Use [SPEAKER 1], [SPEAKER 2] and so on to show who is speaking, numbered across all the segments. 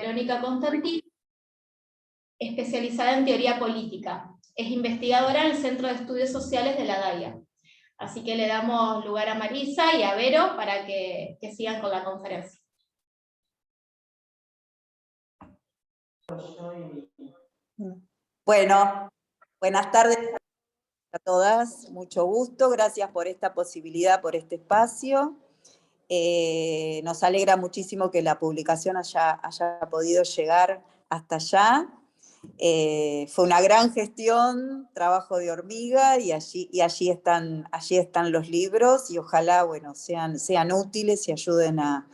[SPEAKER 1] Verónica Constantini, especializada en teoría política. Es investigadora en el Centro de Estudios Sociales de la DAIA. Así que le damos lugar a Marisa y a Vero para que sigan con la conferencia.
[SPEAKER 2] Bueno, buenas tardes a todas, mucho gusto, gracias por esta posibilidad, por este espacio. Nos alegra muchísimo que la publicación haya podido llegar hasta allá. Fue una gran gestión, trabajo de hormiga, y allí están los libros, y ojalá, bueno, sean útiles y ayuden a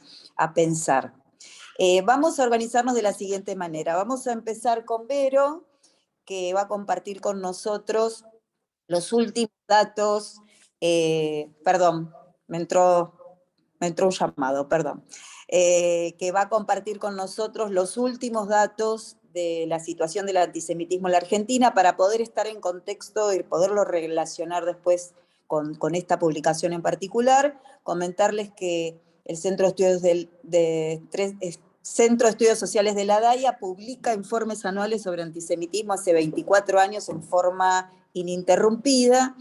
[SPEAKER 2] pensar. Vamos a organizarnos de la siguiente manera. Vamos a empezar con Vero, que va a compartir con nosotros los últimos datos. Perdón, me entró un llamado, perdón. Que va a compartir con nosotros los últimos datos de la situación del antisemitismo en la Argentina para poder estar en contexto y poderlo relacionar después con esta publicación en particular. Comentarles que el Centro de Estudios Sociales de la DAIA publica informes anuales sobre antisemitismo hace 24 años en forma ininterrumpida,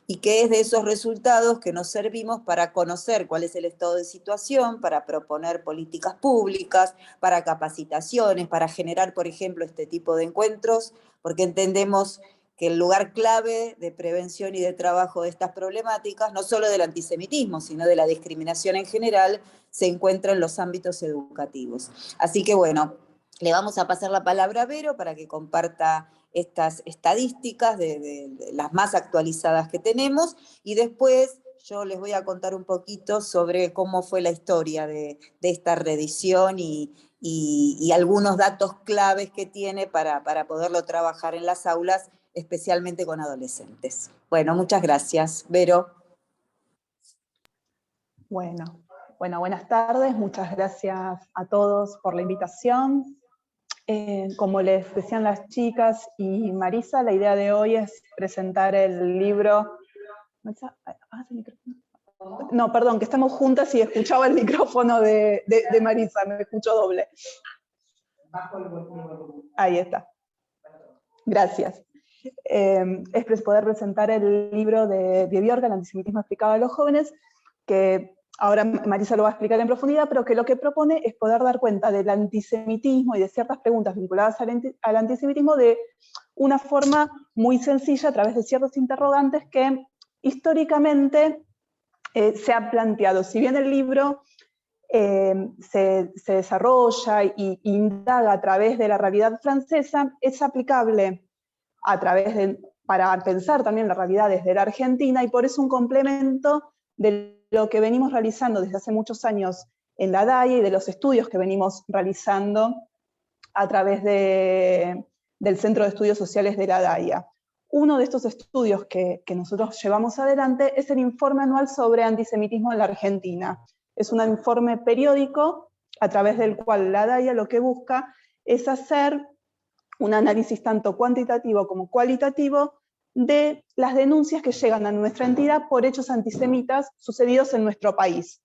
[SPEAKER 2] y que es de esos resultados que nos servimos para conocer cuál es el estado de situación, para proponer políticas públicas, para capacitaciones, para generar, por ejemplo, este tipo de encuentros, porque entendemos que el lugar clave de prevención y de trabajo de estas problemáticas, no solo del antisemitismo, sino de la discriminación en general, se encuentra en los ámbitos educativos. Así que bueno, le vamos a pasar la palabra a Vero para que comparta estas estadísticas de las más actualizadas que tenemos, y después yo les voy a contar un poquito sobre cómo fue la historia de esta reedición y algunos datos claves que tiene para poderlo trabajar en las aulas, especialmente con adolescentes. Bueno, muchas gracias. Vero.
[SPEAKER 3] Bueno, buenas tardes, muchas gracias a todos por la invitación. Como les decían las chicas y Marisa, la idea de hoy es presentar el libro... No, perdón, que estamos juntas y escuchaba el micrófono de Marisa, me escucho doble. Ahí está. Gracias. Es poder presentar el libro de Biorga, El antisemitismo explicado a los jóvenes, que ahora Marisa lo va a explicar en profundidad, pero que lo que propone es poder dar cuenta del antisemitismo y de ciertas preguntas vinculadas al antisemitismo de una forma muy sencilla, a través de ciertos interrogantes que históricamente se han planteado. Si bien el libro se desarrolla e indaga a través de la realidad francesa, es aplicable para pensar también la realidad desde la Argentina, y por eso un complemento de lo que venimos realizando desde hace muchos años en la DAIA y de los estudios que venimos realizando a través del Centro de Estudios Sociales de la DAIA. Uno de estos estudios que nosotros llevamos adelante es el informe anual sobre antisemitismo en la Argentina. Es un informe periódico a través del cual la DAIA lo que busca es hacer un análisis tanto cuantitativo como cualitativo de las denuncias que llegan a nuestra entidad por hechos antisemitas sucedidos en nuestro país.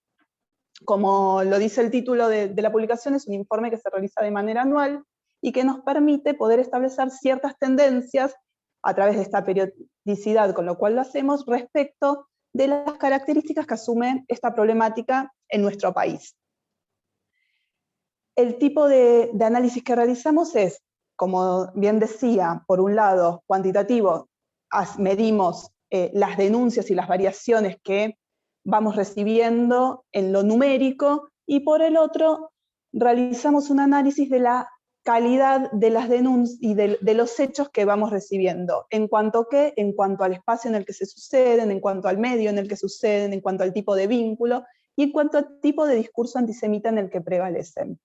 [SPEAKER 3] Como lo dice el título de la publicación, es un informe que se realiza de manera anual y que nos permite poder establecer ciertas tendencias a través de esta periodicidad, con lo cual lo hacemos respecto de las características que asume esta problemática en nuestro país. El tipo de análisis que realizamos es, como bien decía, por un lado cuantitativo, medimos las denuncias y las variaciones que vamos recibiendo en lo numérico, y por el otro realizamos un análisis de la calidad de las denuncias y de los hechos que vamos recibiendo. ¿En cuanto a qué? En cuanto al espacio en el que se suceden, en cuanto al medio en el que suceden, en cuanto al tipo de vínculo y en cuanto al tipo de discurso antisemita en el que prevalecen.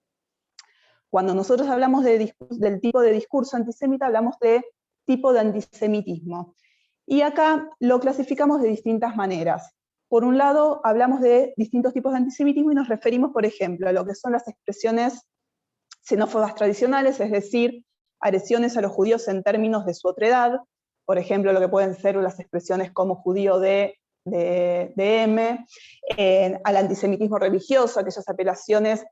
[SPEAKER 3] Cuando nosotros hablamos del tipo de discurso antisemita, hablamos de tipo de antisemitismo. Y acá lo clasificamos de distintas maneras. Por un lado, hablamos de distintos tipos de antisemitismo y nos referimos, por ejemplo, a lo que son las expresiones xenófobas tradicionales, es decir, agresiones a los judíos en términos de su otredad, por ejemplo, lo que pueden ser las expresiones como judío de M, al antisemitismo religioso, aquellas apelaciones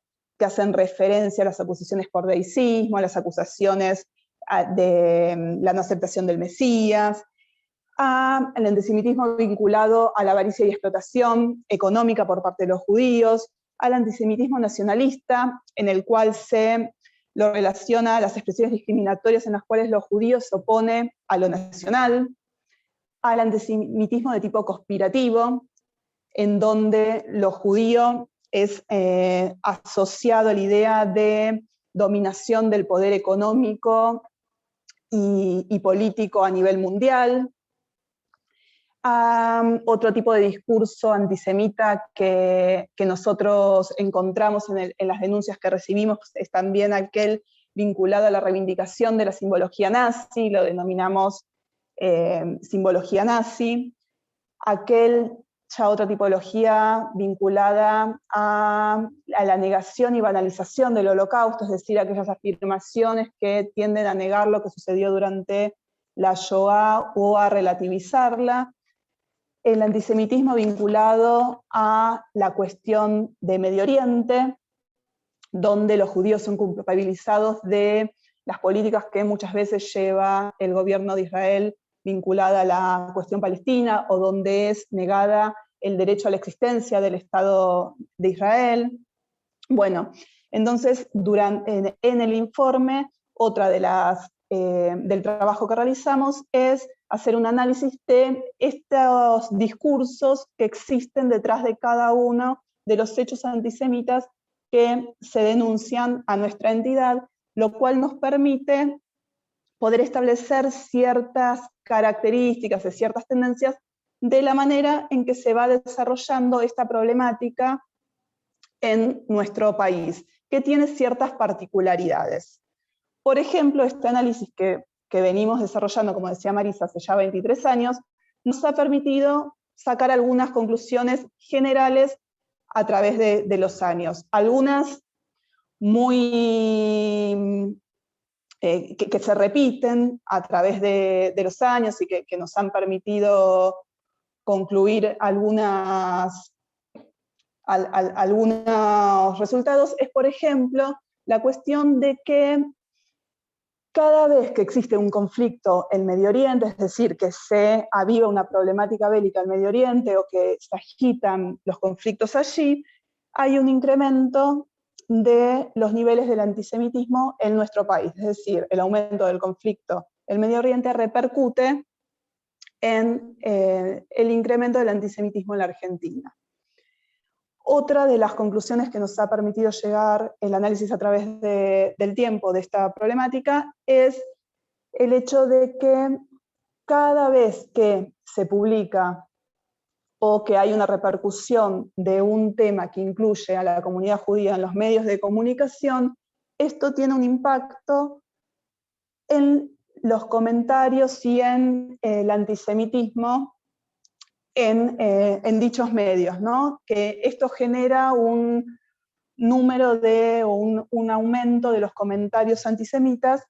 [SPEAKER 3] que hacen referencia a las acusaciones por deísmo, a las acusaciones de la no aceptación del Mesías, al antisemitismo vinculado a la avaricia y explotación económica por parte de los judíos, al antisemitismo nacionalista, en el cual se lo relaciona a las expresiones discriminatorias en las cuales los judíos se oponen a lo nacional, al antisemitismo de tipo conspirativo, en donde lo judío es asociado a la idea de dominación del poder económico y político a nivel mundial. Otro tipo de discurso antisemita que nosotros encontramos en las denuncias que recibimos es también aquel vinculado a la reivindicación de la simbología nazi, lo denominamos simbología nazi, otra tipología vinculada a la negación y banalización del Holocausto, es decir, aquellas afirmaciones que tienden a negar lo que sucedió durante la Shoah o a relativizarla. El antisemitismo vinculado a la cuestión de Medio Oriente, donde los judíos son culpabilizados de las políticas que muchas veces lleva el gobierno de Israel vinculada a la cuestión palestina, o donde es negada el derecho a la existencia del Estado de Israel. Bueno, entonces en el informe, otra de las del trabajo que realizamos es hacer un análisis de estos discursos que existen detrás de cada uno de los hechos antisemitas que se denuncian a nuestra entidad, lo cual nos permite poder establecer ciertas características y ciertas tendencias de la manera en que se va desarrollando esta problemática en nuestro país, que tiene ciertas particularidades. Por ejemplo, este análisis que venimos desarrollando, como decía Marisa, hace ya 23 años, nos ha permitido sacar algunas conclusiones generales a través de los años. Algunas muy que se repiten a través de los años y que nos han permitido concluir algunos resultados, es, por ejemplo, la cuestión de que cada vez que existe un conflicto en Medio Oriente, es decir, que se aviva una problemática bélica en Medio Oriente o que se agitan los conflictos allí, hay un incremento de los niveles del antisemitismo en nuestro país. Es decir, el aumento del conflicto en Medio Oriente repercute en el incremento del antisemitismo en la Argentina. Otra de las conclusiones que nos ha permitido llegar el análisis a través del tiempo de esta problemática es el hecho de que cada vez que se publica o que hay una repercusión de un tema que incluye a la comunidad judía en los medios de comunicación, esto tiene un impacto en los comentarios y en el antisemitismo en dichos medios, ¿no? Que esto genera un número un aumento de los comentarios antisemitas,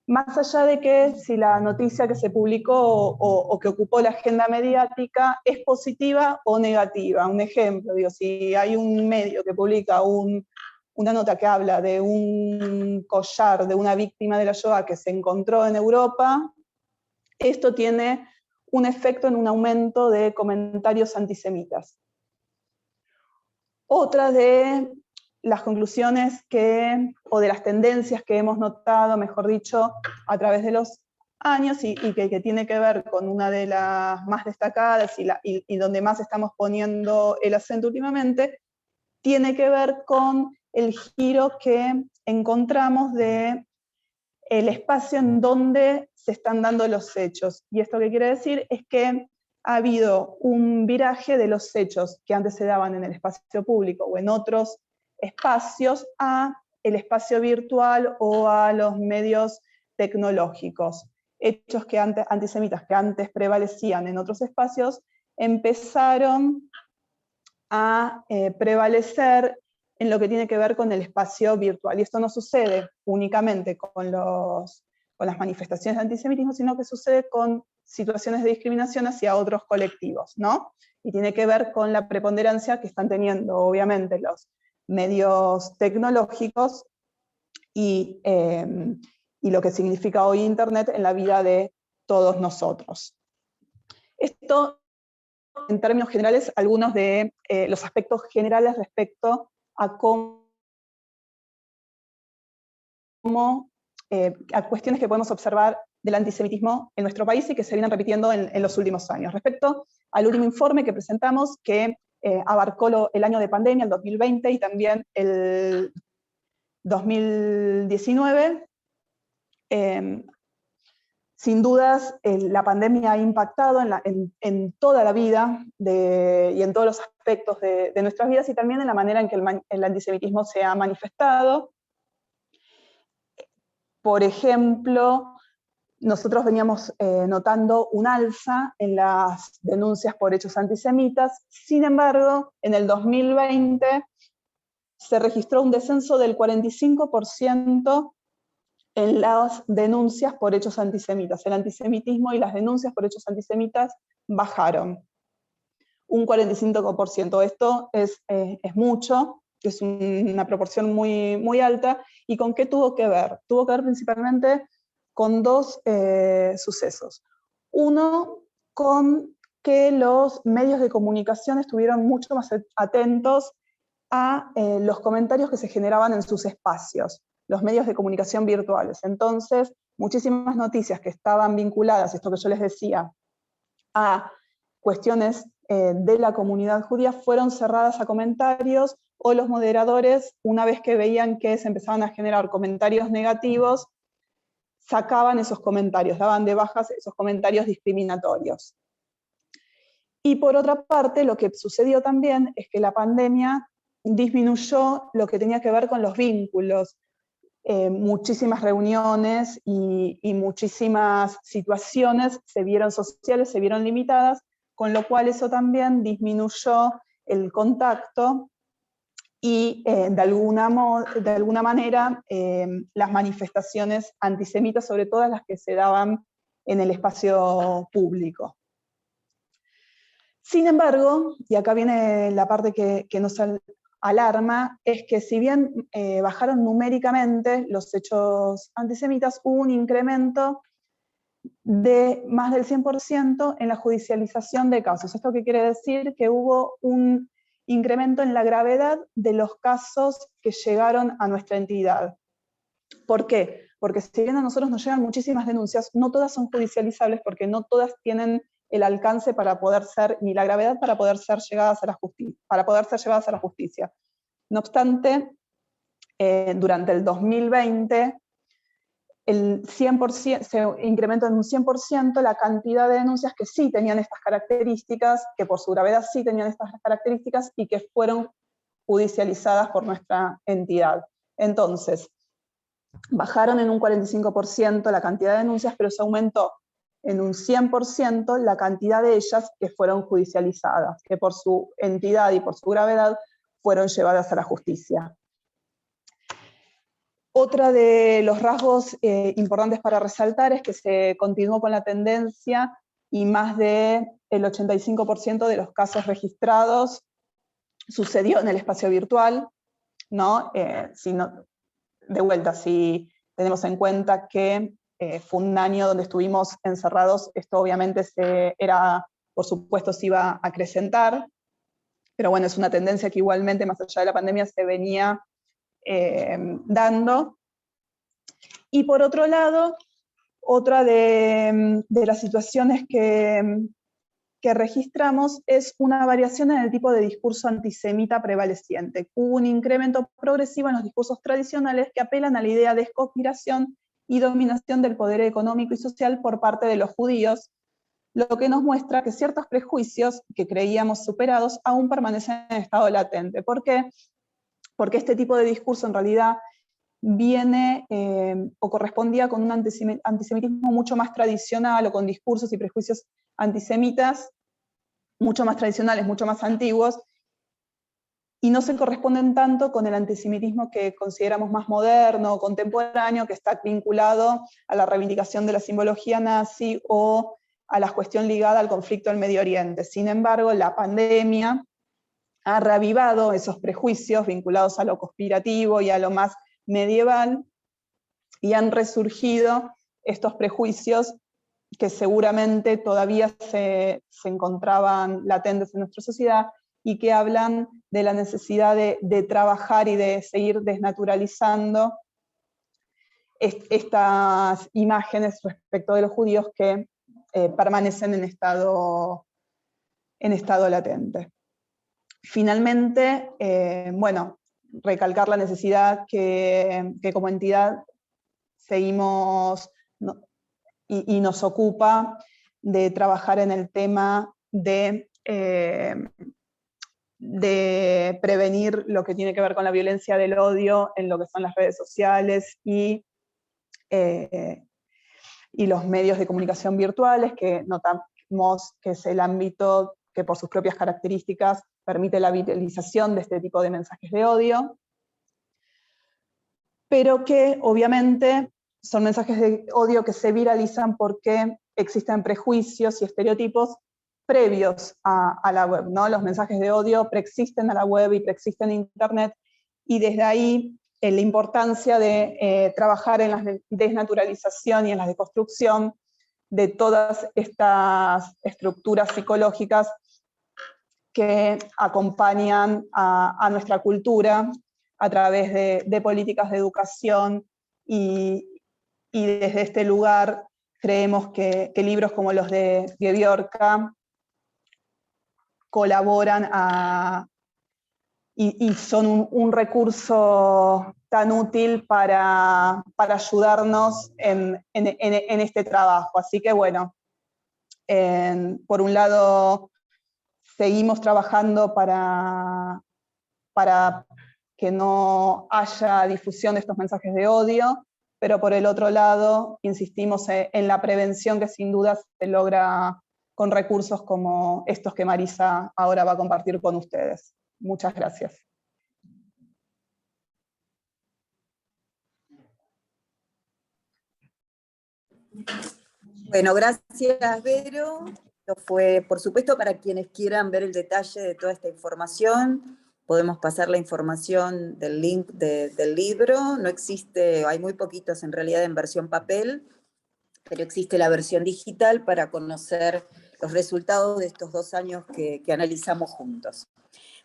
[SPEAKER 3] más allá de que si la noticia que se publicó o que ocupó la agenda mediática es positiva o negativa. Un ejemplo, digo, si hay un medio que publica una nota que habla de un collar de una víctima de la Shoah que se encontró en Europa, esto tiene un efecto en un aumento de comentarios antisemitas. Otra de las conclusiones o de las tendencias que hemos notado, mejor dicho, a través de los años y que tiene que ver con una de las más destacadas y donde más estamos poniendo el acento últimamente, tiene que ver con el giro que encontramos de el espacio en donde se están dando los hechos. Y esto que quiere decir es que ha habido un viraje de los hechos que antes se daban en el espacio público o en otros espacios a el espacio virtual o a los medios tecnológicos. Hechos antisemitas que antes prevalecían en otros espacios empezaron a prevalecer en lo que tiene que ver con el espacio virtual. Y esto no sucede únicamente con las manifestaciones de antisemitismo, sino que sucede con situaciones de discriminación hacia otros colectivos, ¿no? Y tiene que ver con la preponderancia que están teniendo, obviamente, los medios tecnológicos y lo que significa hoy Internet en la vida de todos nosotros. Esto, en términos generales, algunos de los aspectos generales respecto a a cuestiones que podemos observar del antisemitismo en nuestro país y que se vienen repitiendo en los últimos años. Respecto al último informe que presentamos, que abarcó el año de pandemia, el 2020, y también el 2019, sin dudas la pandemia ha impactado en toda la vida y en todos los aspectos de nuestras vidas, y también en la manera en que el antisemitismo se ha manifestado. Por ejemplo, nosotros veníamos notando un alza en las denuncias por hechos antisemitas. Sin embargo, en el 2020 se registró un descenso del 45% en las denuncias por hechos antisemitas. El antisemitismo y las denuncias por hechos antisemitas bajaron un 45%. Esto es mucho, es una proporción muy, muy alta. ¿Y con qué tuvo que ver? Tuvo que ver principalmente con dos sucesos. Uno, con que los medios de comunicación estuvieron mucho más atentos a los comentarios que se generaban en sus espacios, los medios de comunicación virtuales. Entonces, muchísimas noticias que estaban vinculadas, esto que yo les decía, a cuestiones de la comunidad judía, fueron cerradas a comentarios, o los moderadores, una vez que veían que se empezaban a generar comentarios negativos, sacaban esos comentarios, daban de bajas esos comentarios discriminatorios. Y por otra parte, lo que sucedió también es que la pandemia disminuyó lo que tenía que ver con los vínculos. Muchísimas reuniones y muchísimas situaciones sociales se vieron limitadas, con lo cual eso también disminuyó el contacto y de alguna manera las manifestaciones antisemitas, sobre todo las que se daban en el espacio público. Sin embargo, y acá viene la parte que nos alarma, es que si bien bajaron numéricamente los hechos antisemitas, hubo un incremento de más del 100% en la judicialización de casos. ¿Esto qué quiere decir? Que hubo un incremento en la gravedad de los casos que llegaron a nuestra entidad. ¿Por qué? Porque si bien a nosotros nos llegan muchísimas denuncias, no todas son judicializables, porque no todas tienen el alcance para poder ser, ni la gravedad para poder ser llevadas a la justicia. No obstante, durante el 2020, el 100%, se incrementó en un 100% la cantidad de denuncias que sí tenían estas características, que por su gravedad sí tenían estas características, y que fueron judicializadas por nuestra entidad. Entonces, bajaron en un 45% la cantidad de denuncias, pero se aumentó en un 100% la cantidad de ellas que fueron judicializadas, que por su entidad y por su gravedad fueron llevadas a la justicia. Otra de los rasgos importantes para resaltar es que se continuó con la tendencia y más del 85% de los casos registrados sucedió en el espacio virtual, ¿no? De vuelta, si tenemos en cuenta que fue un año donde estuvimos encerrados, esto obviamente por supuesto se iba a acrecentar, pero bueno, es una tendencia que igualmente, más allá de la pandemia, se venía dando. Y por otro lado, otra de las situaciones que registramos es una variación en el tipo de discurso antisemita prevaleciente. Hubo un incremento progresivo en los discursos tradicionales que apelan a la idea de conspiración y dominación del poder económico y social por parte de los judíos, lo que nos muestra que ciertos prejuicios que creíamos superados aún permanecen en estado latente. ¿Por qué? Porque este tipo de discurso en realidad viene o correspondía con un antisemitismo mucho más tradicional, o con discursos y prejuicios antisemitas mucho más tradicionales, mucho más antiguos, y no se corresponden tanto con el antisemitismo que consideramos más moderno o contemporáneo, que está vinculado a la reivindicación de la simbología nazi o a la cuestión ligada al conflicto del Medio Oriente. Sin embargo, la pandemia ha reavivado esos prejuicios vinculados a lo conspirativo y a lo más medieval, y han resurgido estos prejuicios que seguramente todavía se encontraban latentes en nuestra sociedad, y que hablan de la necesidad de trabajar y de seguir desnaturalizando estas imágenes respecto de los judíos que permanecen en estado latente. Finalmente, bueno, recalcar la necesidad que como entidad seguimos y nos ocupa de trabajar en el tema de prevenir lo que tiene que ver con la violencia del odio en lo que son las redes sociales y los medios de comunicación virtuales, que notamos que es el ámbito que por sus propias características permite la viralización de este tipo de mensajes de odio, pero que obviamente son mensajes de odio que se viralizan porque existen prejuicios y estereotipos previos a la web, ¿no? Los mensajes de odio preexisten a la web y preexisten en Internet, y desde ahí la importancia de trabajar en la desnaturalización y en la deconstrucción de todas estas estructuras psicológicas que acompañan a nuestra cultura a través de políticas de educación, y desde este lugar creemos que libros como los de Biebierka colaboran y son un recurso tan útil para ayudarnos en este trabajo. Así que bueno, por un lado seguimos trabajando para que no haya difusión de estos mensajes de odio, pero por el otro lado insistimos en la prevención, que sin duda se logra con recursos como estos que Marisa ahora va a compartir con ustedes. Muchas gracias.
[SPEAKER 2] Bueno, gracias, Vero. Esto fue, por supuesto, para quienes quieran ver el detalle de toda esta información, podemos pasar la información del link del libro. No existe, hay muy poquitos en realidad en versión papel, pero existe la versión digital para conocer los resultados de estos 2 años que analizamos juntos.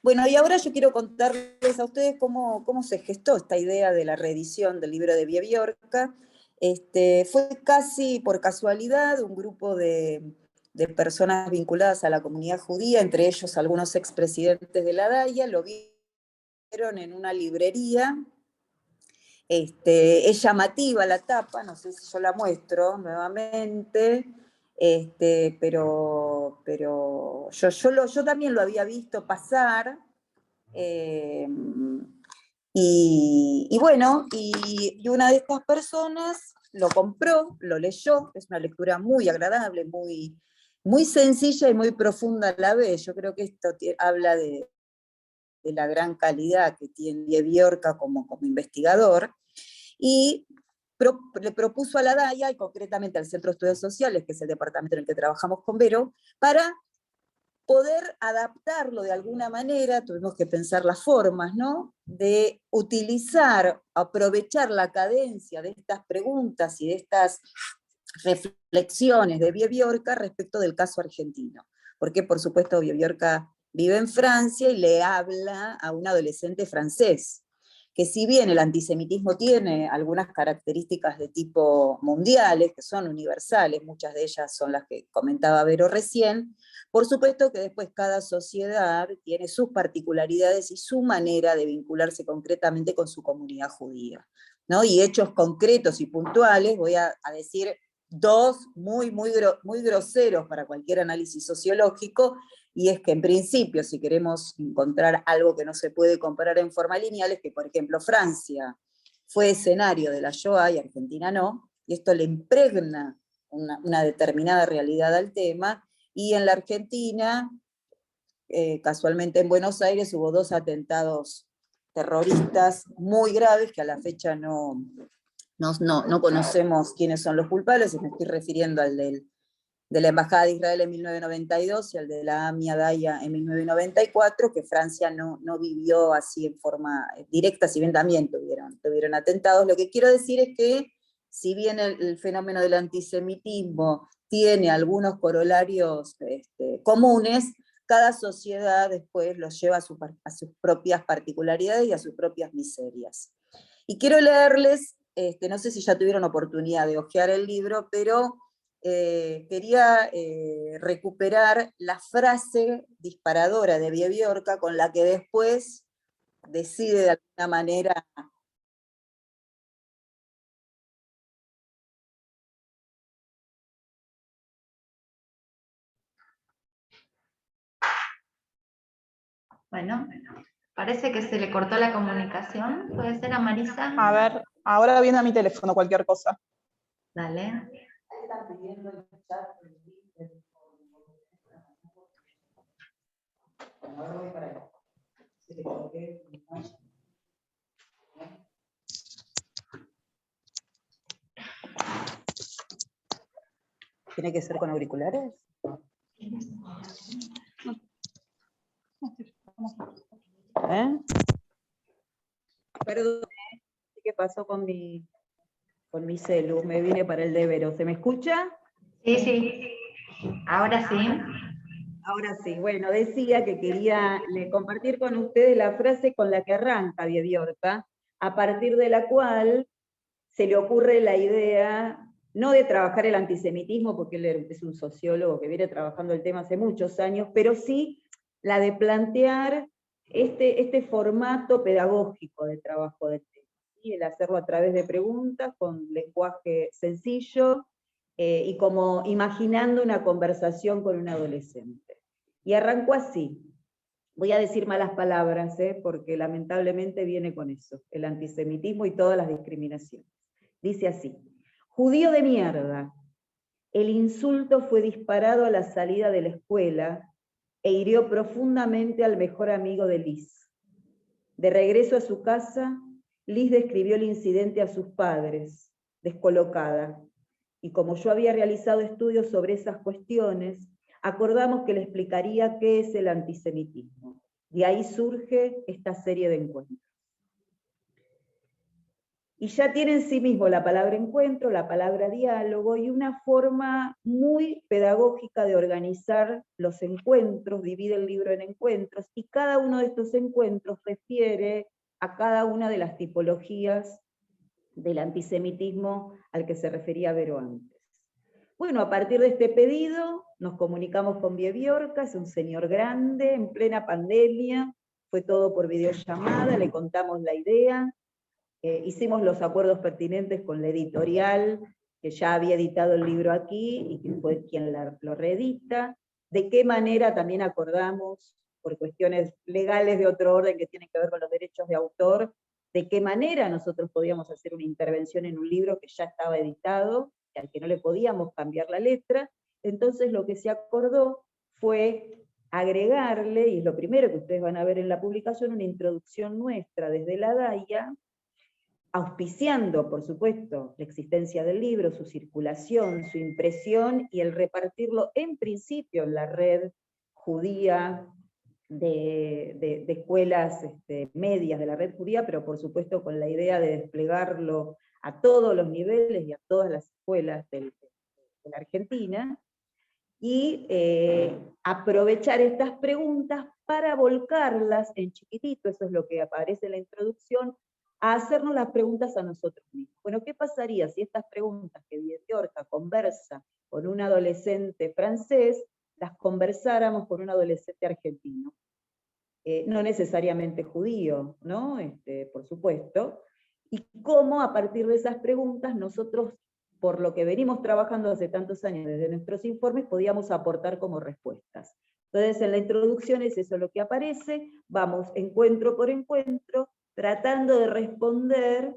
[SPEAKER 2] Bueno, y ahora yo quiero contarles a ustedes cómo se gestó esta idea de la reedición del libro de Biebierka. Fue casi por casualidad un grupo de personas vinculadas a la comunidad judía, entre ellos algunos expresidentes de la DAIA, lo vieron en una librería. Es llamativa la tapa, no sé si yo la muestro nuevamente, pero yo también lo había visto pasar, y bueno, y una de estas personas lo compró, lo leyó, es una lectura muy agradable, muy, muy sencilla y muy profunda a la vez. Yo creo que esto habla de la gran calidad que tiene Biebierka como investigador, y le propuso a la DAIA, y concretamente al Centro de Estudios Sociales, que es el departamento en el que trabajamos con Vero, para poder adaptarlo de alguna manera. Tuvimos que pensar las formas, ¿no?, de utilizar, aprovechar la cadencia de estas preguntas y de estas reflexiones de Biebierka respecto del caso argentino. Porque, por supuesto, Biebierka vive en Francia y le habla a un adolescente francés, que si bien el antisemitismo tiene algunas características de tipo mundiales, que son universales, muchas de ellas son las que comentaba Vero recién, por supuesto que después cada sociedad tiene sus particularidades y su manera de vincularse concretamente con su comunidad judía, ¿no? Y hechos concretos y puntuales, voy a decir 2 muy groseros para cualquier análisis sociológico, y es que en principio, si queremos encontrar algo que no se puede comparar en forma lineal, es que, por ejemplo, Francia fue escenario de la Shoah y Argentina no, y esto le impregna una determinada realidad al tema, y en la Argentina, casualmente en Buenos Aires, hubo 2 atentados terroristas muy graves que a la fecha no conocemos quiénes son los culpables, y me estoy refiriendo al del de la Embajada de Israel en 1992 y el de la AMIA Daya en 1994, que Francia no vivió así en forma directa, si bien también tuvieron atentados. Lo que quiero decir es que, si bien el fenómeno del antisemitismo tiene algunos corolarios comunes, cada sociedad después los lleva a sus propias particularidades y a sus propias miserias. Y quiero leerles, no sé si ya tuvieron oportunidad de hojear el libro, pero quería recuperar la frase disparadora de Biebiorka, con la que después decide de alguna manera
[SPEAKER 1] Bueno, parece que se le cortó la comunicación. ¿Puede ser a Marisa?
[SPEAKER 3] A ver, ahora viene a mi teléfono cualquier cosa.
[SPEAKER 1] Dale.
[SPEAKER 2] ¿Tiene que ser con auriculares? Perdón, ¿qué pasó con mi celu? Me vine para el Devero. ¿Se me escucha?
[SPEAKER 1] Sí, sí. Ahora sí.
[SPEAKER 2] Ahora sí. Bueno, decía que quería compartir con ustedes la frase con la que arranca Biebiorka, a partir de la cual se le ocurre la idea, no de trabajar el antisemitismo, porque él es un sociólogo que viene trabajando el tema hace muchos años, pero sí la de plantear este formato pedagógico de trabajo del tema, ¿sí? El hacerlo a través de preguntas, con lenguaje sencillo, y como imaginando una conversación con un adolescente. Y arrancó así. Voy a decir malas palabras, porque lamentablemente viene con eso, el antisemitismo y todas las discriminaciones. Dice así: judío de mierda. El insulto fue disparado a la salida de la escuela e hirió profundamente al mejor amigo de Liz. De regreso a su casa, Liz describió el incidente a sus padres, descolocada, y como yo había realizado estudios sobre esas cuestiones, acordamos que le explicaría qué es el antisemitismo. De ahí surge esta serie de encuentros. Y ya tiene en sí mismo la palabra encuentro, la palabra diálogo, y una forma muy pedagógica de organizar los encuentros, divide el libro en encuentros, y cada uno de estos encuentros refiere a cada una de las tipologías del antisemitismo al que se refería Vero antes. Bueno, a partir de este pedido nos comunicamos con Biebiorka, es un señor grande, en plena pandemia, fue todo por videollamada, le contamos la idea, hicimos los acuerdos pertinentes con la editorial, que ya había editado el libro aquí, y que fue quien lo reedita, de qué manera también acordamos, por cuestiones legales de otro orden que tienen que ver con los derechos de autor, de qué manera nosotros podíamos hacer una intervención en un libro que ya estaba editado, y al que no le podíamos cambiar la letra. Entonces lo que se acordó fue agregarle, y es lo primero que ustedes van a ver en la publicación, una introducción nuestra desde la DAIA, auspiciando, por supuesto, la existencia del libro, su circulación, su impresión, y el repartirlo en principio en la red judía de escuelas medias de la red judía, pero por supuesto con la idea de desplegarlo a todos los niveles y a todas las escuelas de la Argentina, y aprovechar estas preguntas para volcarlas en chiquitito, eso es lo que aparece en la introducción, a hacernos las preguntas a nosotros mismos. Bueno, ¿qué pasaría si estas preguntas que Biebiorka conversa con un adolescente francés, las conversáramos con un adolescente argentino? No necesariamente judío, ¿no? Por supuesto. Y cómo a partir de esas preguntas nosotros, por lo que venimos trabajando hace tantos años desde nuestros informes, podíamos aportar como respuestas. Entonces en la introducción es eso lo que aparece, vamos encuentro por encuentro, tratando de responder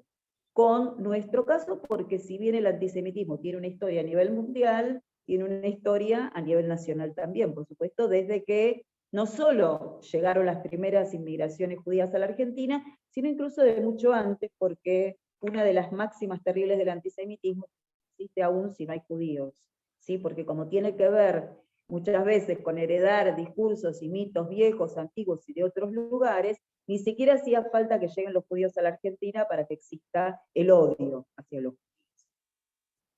[SPEAKER 2] con nuestro caso, porque si bien el antisemitismo tiene una historia a nivel mundial, tiene una historia a nivel nacional también, por supuesto, desde que no solo llegaron las primeras inmigraciones judías a la Argentina, sino incluso de mucho antes, porque una de las máximas terribles del antisemitismo existe aún si no hay judíos, ¿sí? Porque como tiene que ver muchas veces con heredar discursos y mitos viejos, antiguos y de otros lugares, ni siquiera hacía falta que lleguen los judíos a la Argentina para que exista el odio hacia los judíos.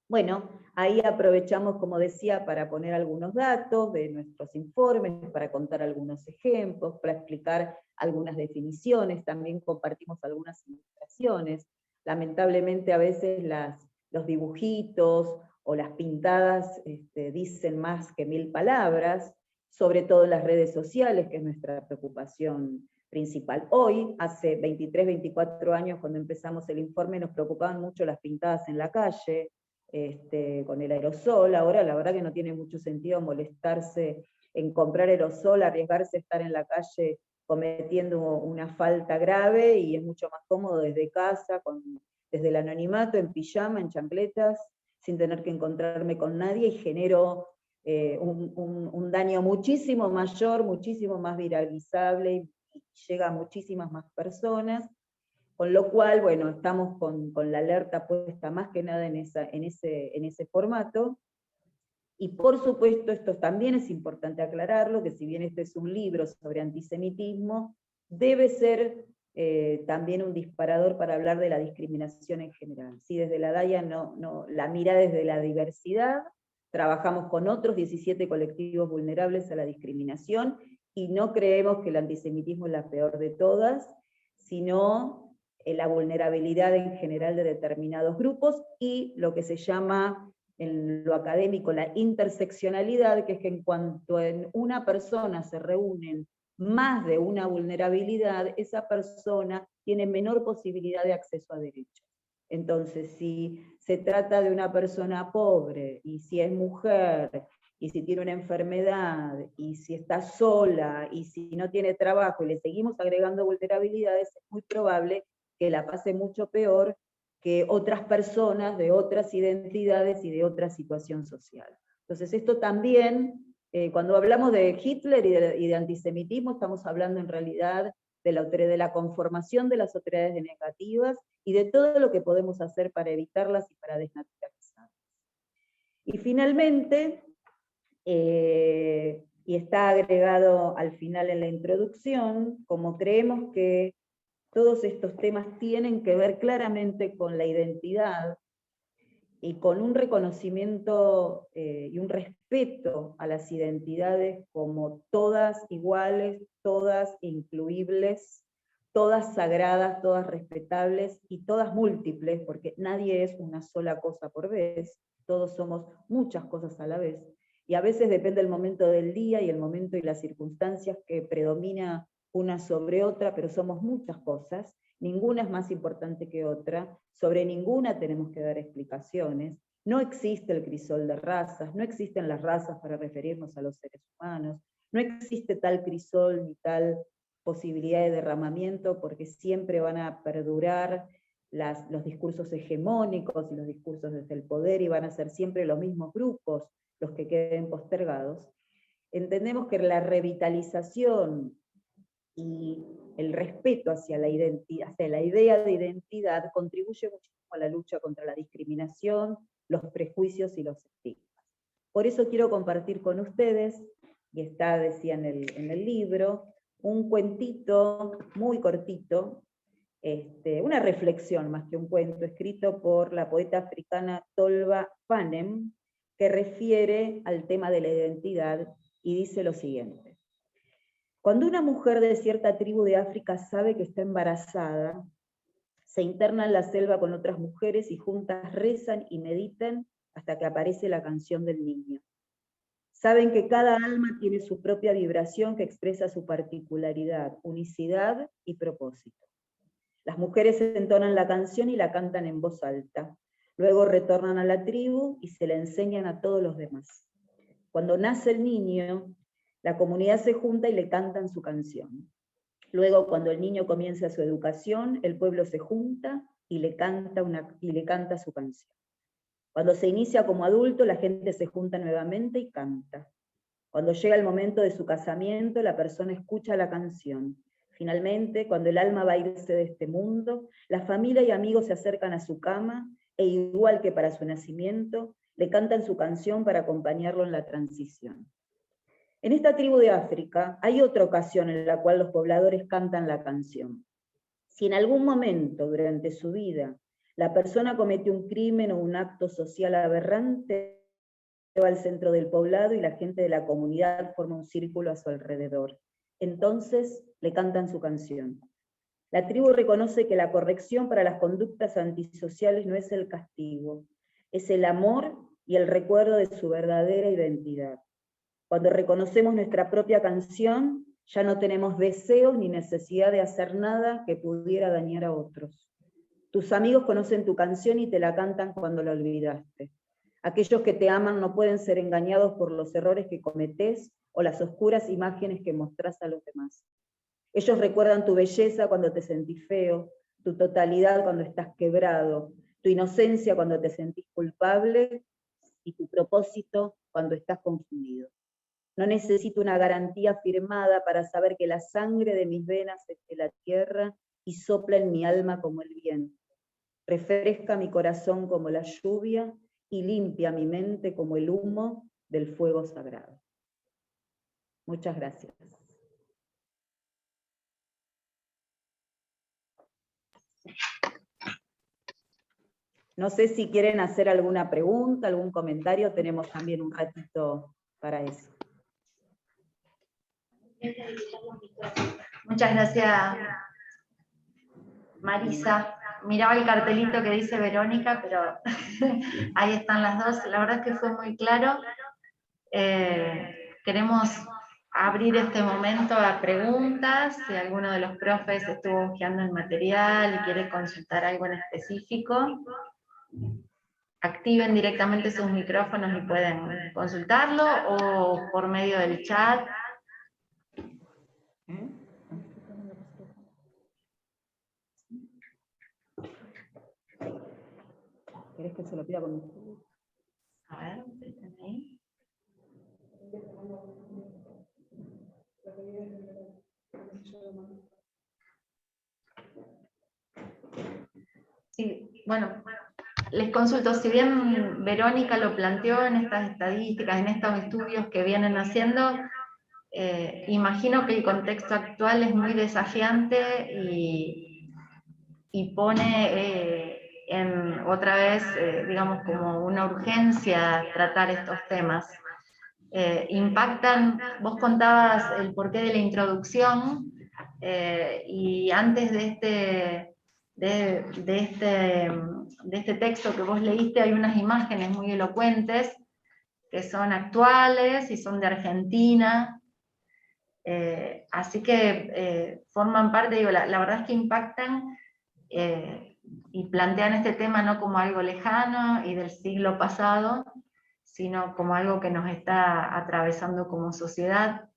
[SPEAKER 2] Bueno, ahí aprovechamos, como decía, para poner algunos datos de nuestros informes, para contar algunos ejemplos, para explicar algunas definiciones, también compartimos algunas ilustraciones. Lamentablemente a veces los dibujitos o las pintadas dicen más que 1000 palabras, sobre todo en las redes sociales, que es nuestra preocupación principal. Hoy, hace 23, 24 años, cuando empezamos el informe, nos preocupaban mucho las pintadas en la calle, con el aerosol. Ahora la verdad que no tiene mucho sentido molestarse en comprar aerosol, arriesgarse a estar en la calle cometiendo una falta grave, y es mucho más cómodo desde casa, desde el anonimato, en pijama, en chancletas, sin tener que encontrarme con nadie, y genero un daño muchísimo mayor, muchísimo más viralizable, y llega a muchísimas más personas. Con lo cual, bueno, estamos con la alerta puesta más que nada en ese formato. Y por supuesto, esto también es importante aclararlo, que si bien este es un libro sobre antisemitismo, debe ser también un disparador para hablar de la discriminación en general. ¿Sí? Desde la DAIA la mira desde la diversidad, trabajamos con otros 17 colectivos vulnerables a la discriminación, y no creemos que el antisemitismo es la peor de todas, sino la vulnerabilidad en general de determinados grupos, y lo que se llama en lo académico la interseccionalidad, que es que en cuanto en una persona se reúnen más de una vulnerabilidad, esa persona tiene menor posibilidad de acceso a derechos. Entonces, si se trata de una persona pobre, y si es mujer, y si tiene una enfermedad, y si está sola, y si no tiene trabajo, y le seguimos agregando vulnerabilidades, es muy probable que la pase mucho peor que otras personas de otras identidades y de otra situación social. Entonces esto también, cuando hablamos de Hitler y de antisemitismo, estamos hablando en realidad de la conformación de las autoridades negativas, y de todo lo que podemos hacer para evitarlas y para desnaturalizarlas. Y finalmente, y está agregado al final en la introducción, como creemos que todos estos temas tienen que ver claramente con la identidad y con un reconocimiento y un respeto a las identidades como todas iguales, todas incluibles, todas sagradas, todas respetables y todas múltiples, porque nadie es una sola cosa por vez, todos somos muchas cosas a la vez, y a veces depende el momento del día y el momento y las circunstancias que predomina una sobre otra, pero somos muchas cosas, ninguna es más importante que otra, sobre ninguna tenemos que dar explicaciones, no existe el crisol de razas, no existen las razas para referirnos a los seres humanos, no existe tal crisol ni tal posibilidad de derramamiento, porque siempre van a perdurar los discursos hegemónicos y los discursos desde el poder, y van a ser siempre los mismos grupos los que queden postergados. Entendemos que la revitalización y el respeto hacia la identidad, hacia la idea de identidad, contribuye muchísimo a la lucha contra la discriminación, los prejuicios y los estigmas. Por eso quiero compartir con ustedes, y está, decía en el libro, un cuentito muy cortito, una reflexión más que un cuento, escrito por la poeta africana Tolba Panem, que refiere al tema de la identidad, y dice lo siguiente: cuando una mujer de cierta tribu de África sabe que está embarazada, se interna en la selva con otras mujeres y juntas rezan y meditan hasta que aparece la canción del niño. Saben que cada alma tiene su propia vibración que expresa su particularidad, unicidad y propósito. Las mujeres entonan la canción y la cantan en voz alta. Luego retornan a la tribu y se la enseñan a todos los demás. Cuando nace el niño, la comunidad se junta y le cantan su canción. Luego, cuando el niño comienza su educación, el pueblo se junta y le canta su canción. Cuando se inicia como adulto, la gente se junta nuevamente y canta. Cuando llega el momento de su casamiento, la persona escucha la canción. Finalmente, cuando el alma va a irse de este mundo, la familia y amigos se acercan a su cama e igual que para su nacimiento, le cantan su canción para acompañarlo en la transición. En esta tribu de África hay otra ocasión en la cual los pobladores cantan la canción. Si en algún momento durante su vida la persona cometió un crimen o un acto social aberrante, va al centro del poblado y la gente de la comunidad forma un círculo a su alrededor. Entonces le cantan su canción. La tribu reconoce que la corrección para las conductas antisociales no es el castigo, es el amor y el recuerdo de su verdadera identidad. Cuando reconocemos nuestra propia canción, ya no tenemos deseos ni necesidad de hacer nada que pudiera dañar a otros. Tus amigos conocen tu canción y te la cantan cuando la olvidaste. Aquellos que te aman no pueden ser engañados por los errores que cometés o las oscuras imágenes que mostrás a los demás. Ellos recuerdan tu belleza cuando te sentís feo, tu totalidad cuando estás quebrado, tu inocencia cuando te sentís culpable y tu propósito cuando estás confundido. No necesito una garantía firmada para saber que la sangre de mis venas es de la tierra y sopla en mi alma como el viento. Refresca mi corazón como la lluvia y limpia mi mente como el humo del fuego sagrado. Muchas gracias. No sé si quieren hacer alguna pregunta, algún comentario, tenemos también un ratito para eso.
[SPEAKER 4] Muchas gracias, Marisa. Miraba el cartelito que dice Verónica, pero ahí están las dos. La verdad es que fue muy claro. Queremos abrir este momento a preguntas. Si alguno de los profes estuvo buscando el material y quiere consultar algo en específico, activen directamente sus micrófonos y pueden consultarlo, o por medio del chat.
[SPEAKER 2] ¿Querés que se lo pida con
[SPEAKER 4] A ver, ¿están ahí? Sí, bueno, les consulto, si bien Verónica lo planteó en estas estadísticas, en estos estudios que vienen haciendo, imagino que el contexto actual es muy desafiante y pone otra vez, digamos, como una urgencia tratar estos temas. Impactan, vos contabas el porqué de la introducción, y antes de este texto que vos leíste hay unas imágenes muy elocuentes que son actuales y son de Argentina, así que forman parte, digo, la verdad es que impactan y plantean este tema no como algo lejano y del siglo pasado, sino como algo que nos está atravesando como sociedad.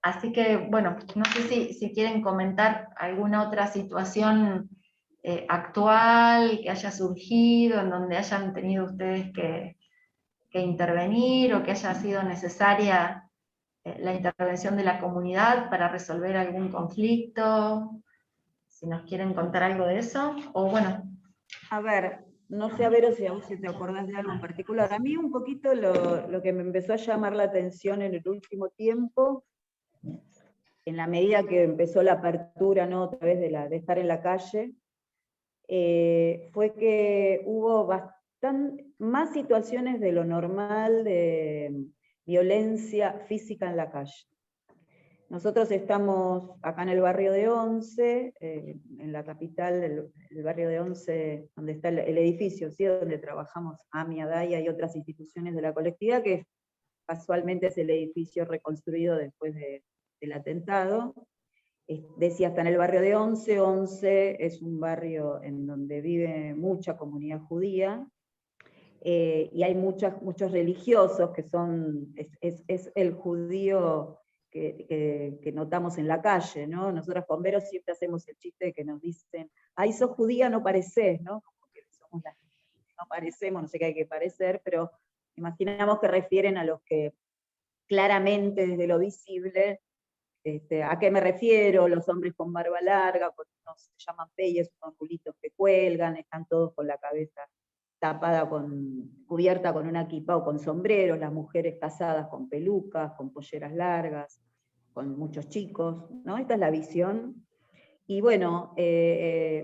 [SPEAKER 4] Así que, bueno, no sé si quieren comentar alguna otra situación actual que haya surgido, en donde hayan tenido ustedes que intervenir, o que haya sido necesaria la intervención de la comunidad para resolver algún conflicto. Si nos quieren contar algo de eso, o bueno.
[SPEAKER 2] A ver, no sé, a ver si a vos te acordás de algo en particular. A mí un poquito lo que me empezó a llamar la atención en el último tiempo, en la medida que empezó la apertura, ¿no?, otra vez de estar en la calle, fue que hubo más situaciones de lo normal de violencia física en la calle. Nosotros estamos acá en el barrio de Once, en la capital, el barrio de Once, donde está el edificio, ¿sí?, donde trabajamos AMI, ADAIA y otras instituciones de la colectividad, que casualmente es el edificio reconstruido después del atentado. Decía, está en el barrio de Once. Once es un barrio en donde vive mucha comunidad judía, y hay muchos religiosos que es el judío que notamos en la calle, ¿no? Nosotros bomberos siempre hacemos el chiste de que nos dicen, ay, sos judía, no parecés, ¿no? Como que somos las que no parecemos, no sé qué hay que parecer, pero imaginamos que refieren a los que claramente desde lo visible, ¿a qué me refiero? Los hombres con barba larga, con se llaman peyes, unos rulitos que cuelgan, están todos con la cabeza tapada, cubierta con una kippah o con sombreros, las mujeres casadas con pelucas, con polleras largas, con muchos chicos, ¿no? Esta es la visión. Y bueno,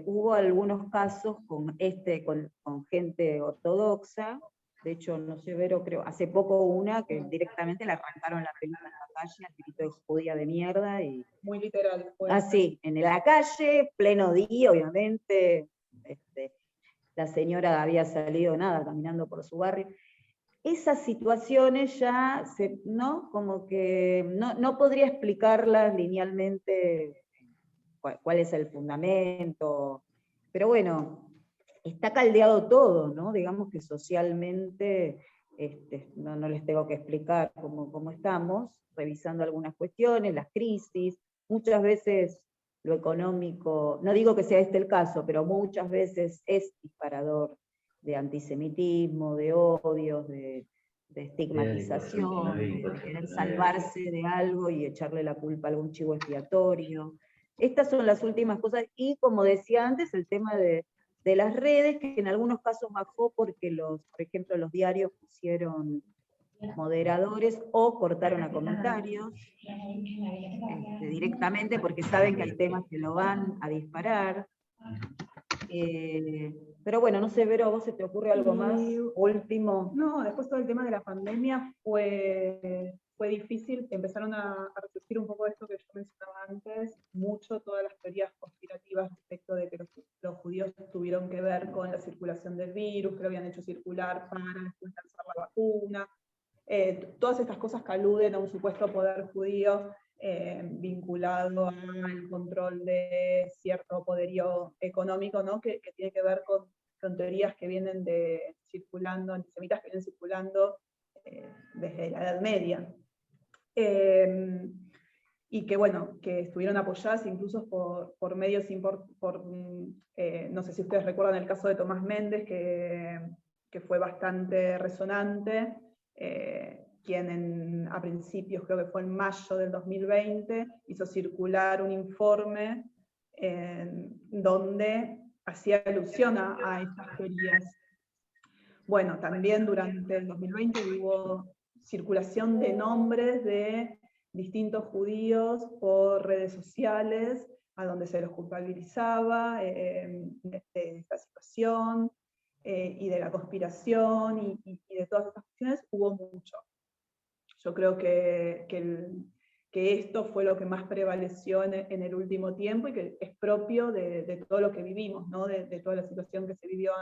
[SPEAKER 2] hubo algunos casos con gente ortodoxa. De hecho, no sé, Vero, creo, hace poco una que directamente le arrancaron la peluca en la calle, al grito de judía de mierda. Y...
[SPEAKER 3] Muy literal.
[SPEAKER 2] Así, en la calle, pleno día, obviamente, la señora había salido, nada, caminando por su barrio. Esas situaciones ya, ¿no? Como que no podría explicarlas linealmente cuál es el fundamento, pero bueno, está caldeado todo, ¿no? Digamos que socialmente no les tengo que explicar cómo estamos, revisando algunas cuestiones, las crisis, muchas veces lo económico, no digo que sea este el caso, pero muchas veces es disparador de antisemitismo, de odios, de estigmatización, de querer salvarse de algo y echarle la culpa a algún chivo expiatorio. Estas son las últimas cosas, y como decía antes, el tema de las redes, que en algunos casos bajó porque por ejemplo, los diarios pusieron moderadores o cortaron a comentarios directamente porque saben que hay temas que lo van a disparar. Pero bueno, no sé, Vero, ¿a vos se te ocurre algo más? Último.
[SPEAKER 3] No, después todo el tema de la pandemia fue difícil, empezaron a resurgir un poco de esto que yo mencionaba antes, mucho todas las teorías conspirativas respecto de que los judíos tuvieron que ver con la circulación del virus, que lo habían hecho circular para después lanzar la vacuna, todas estas cosas que aluden a un supuesto poder judío vinculado al control de cierto poderío económico, ¿no? que tiene que ver con teorías que vienen circulando, antisemitas que vienen circulando desde la Edad Media. Y que bueno, que estuvieron apoyadas incluso por medios, no sé si ustedes recuerdan el caso de Tomás Méndez, que fue bastante resonante, quien a principios, creo que fue en mayo del 2020, hizo circular un informe donde hacía alusión a estas teorías. Bueno, también durante el 2020 hubo circulación de nombres de distintos judíos por redes sociales, a donde se los culpabilizaba de esta situación y de la conspiración y de todas estas cuestiones, hubo mucho. Yo creo que esto fue lo que más prevaleció en el último tiempo y que es propio de todo lo que vivimos, ¿no? de toda la situación que se vivió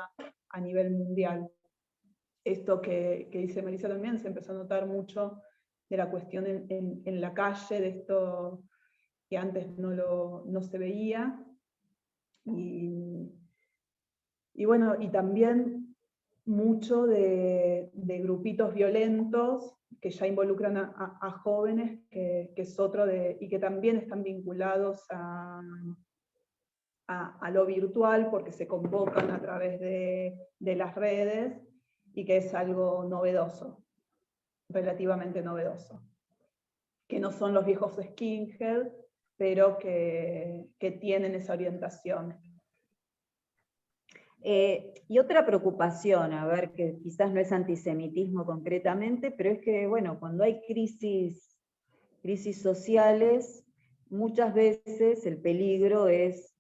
[SPEAKER 3] a nivel mundial. Esto que dice Marisa también, se empezó a notar mucho de la cuestión en la calle, de esto que antes no se veía. Y bueno, y también mucho de grupitos violentos que ya involucran a jóvenes, que es otro y que también están vinculados a lo virtual, porque se convocan a través de las redes, y que es algo novedoso, relativamente novedoso. Que no son los viejos skinhead, pero que tienen esa orientación.
[SPEAKER 2] Y otra preocupación, a ver, que quizás no es antisemitismo concretamente, pero es que, bueno, cuando hay crisis sociales, muchas veces el peligro es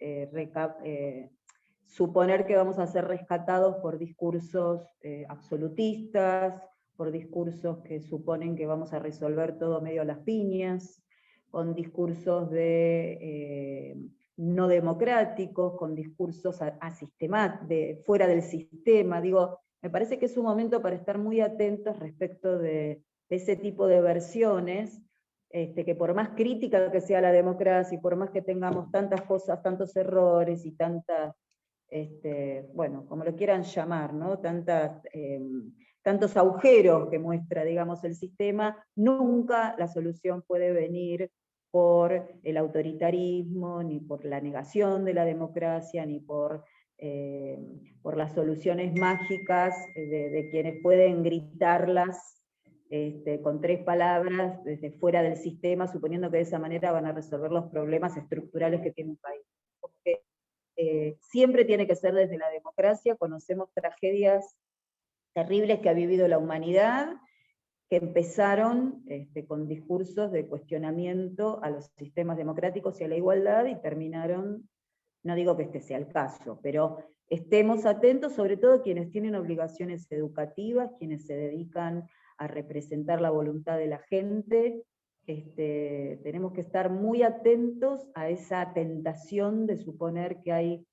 [SPEAKER 2] suponer que vamos a ser rescatados por discursos absolutistas, por discursos que suponen que vamos a resolver todo medio a las piñas, con discursos no democráticos, con discursos fuera del sistema. Digo, me parece que es un momento para estar muy atentos respecto de ese tipo de versiones, que por más crítica que sea la democracia, y por más que tengamos tantas cosas, tantos errores y tantas, bueno, como lo quieran llamar, ¿no? Tantos agujeros que muestra, digamos, el sistema, nunca la solución puede venir por el autoritarismo, ni por la negación de la democracia, ni por las soluciones mágicas de quienes pueden gritarlas con 3 palabras desde fuera del sistema, suponiendo que de esa manera van a resolver los problemas estructurales que tiene un país. Porque siempre tiene que ser desde la democracia. Conocemos tragedias terribles que ha vivido la humanidad, que empezaron con discursos de cuestionamiento a los sistemas democráticos y a la igualdad, y terminaron, no digo que este sea el caso, pero estemos atentos, sobre todo quienes tienen obligaciones educativas, quienes se dedican a representar la voluntad de la gente. Tenemos que estar muy atentos a esa tentación de suponer que hay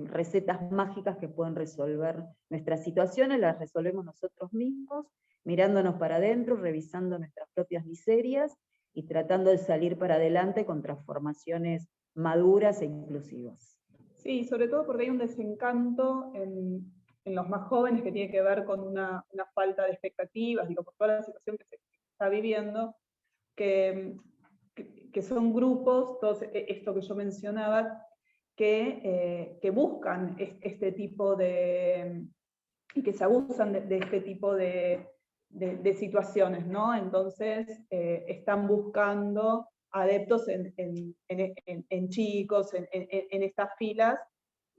[SPEAKER 2] recetas mágicas que pueden resolver nuestras situaciones. Las resolvemos nosotros mismos, mirándonos para adentro, revisando nuestras propias miserias y tratando de salir para adelante con transformaciones maduras e inclusivas.
[SPEAKER 3] Sí, sobre todo porque hay un desencanto en los más jóvenes que tiene que ver con una falta de expectativas, digo, por toda la situación que se está viviendo, que son grupos, todos esto que yo mencionaba, que buscan este tipo de, y que se abusan de este tipo de situaciones, ¿no? Entonces están buscando adeptos en chicos, en estas filas,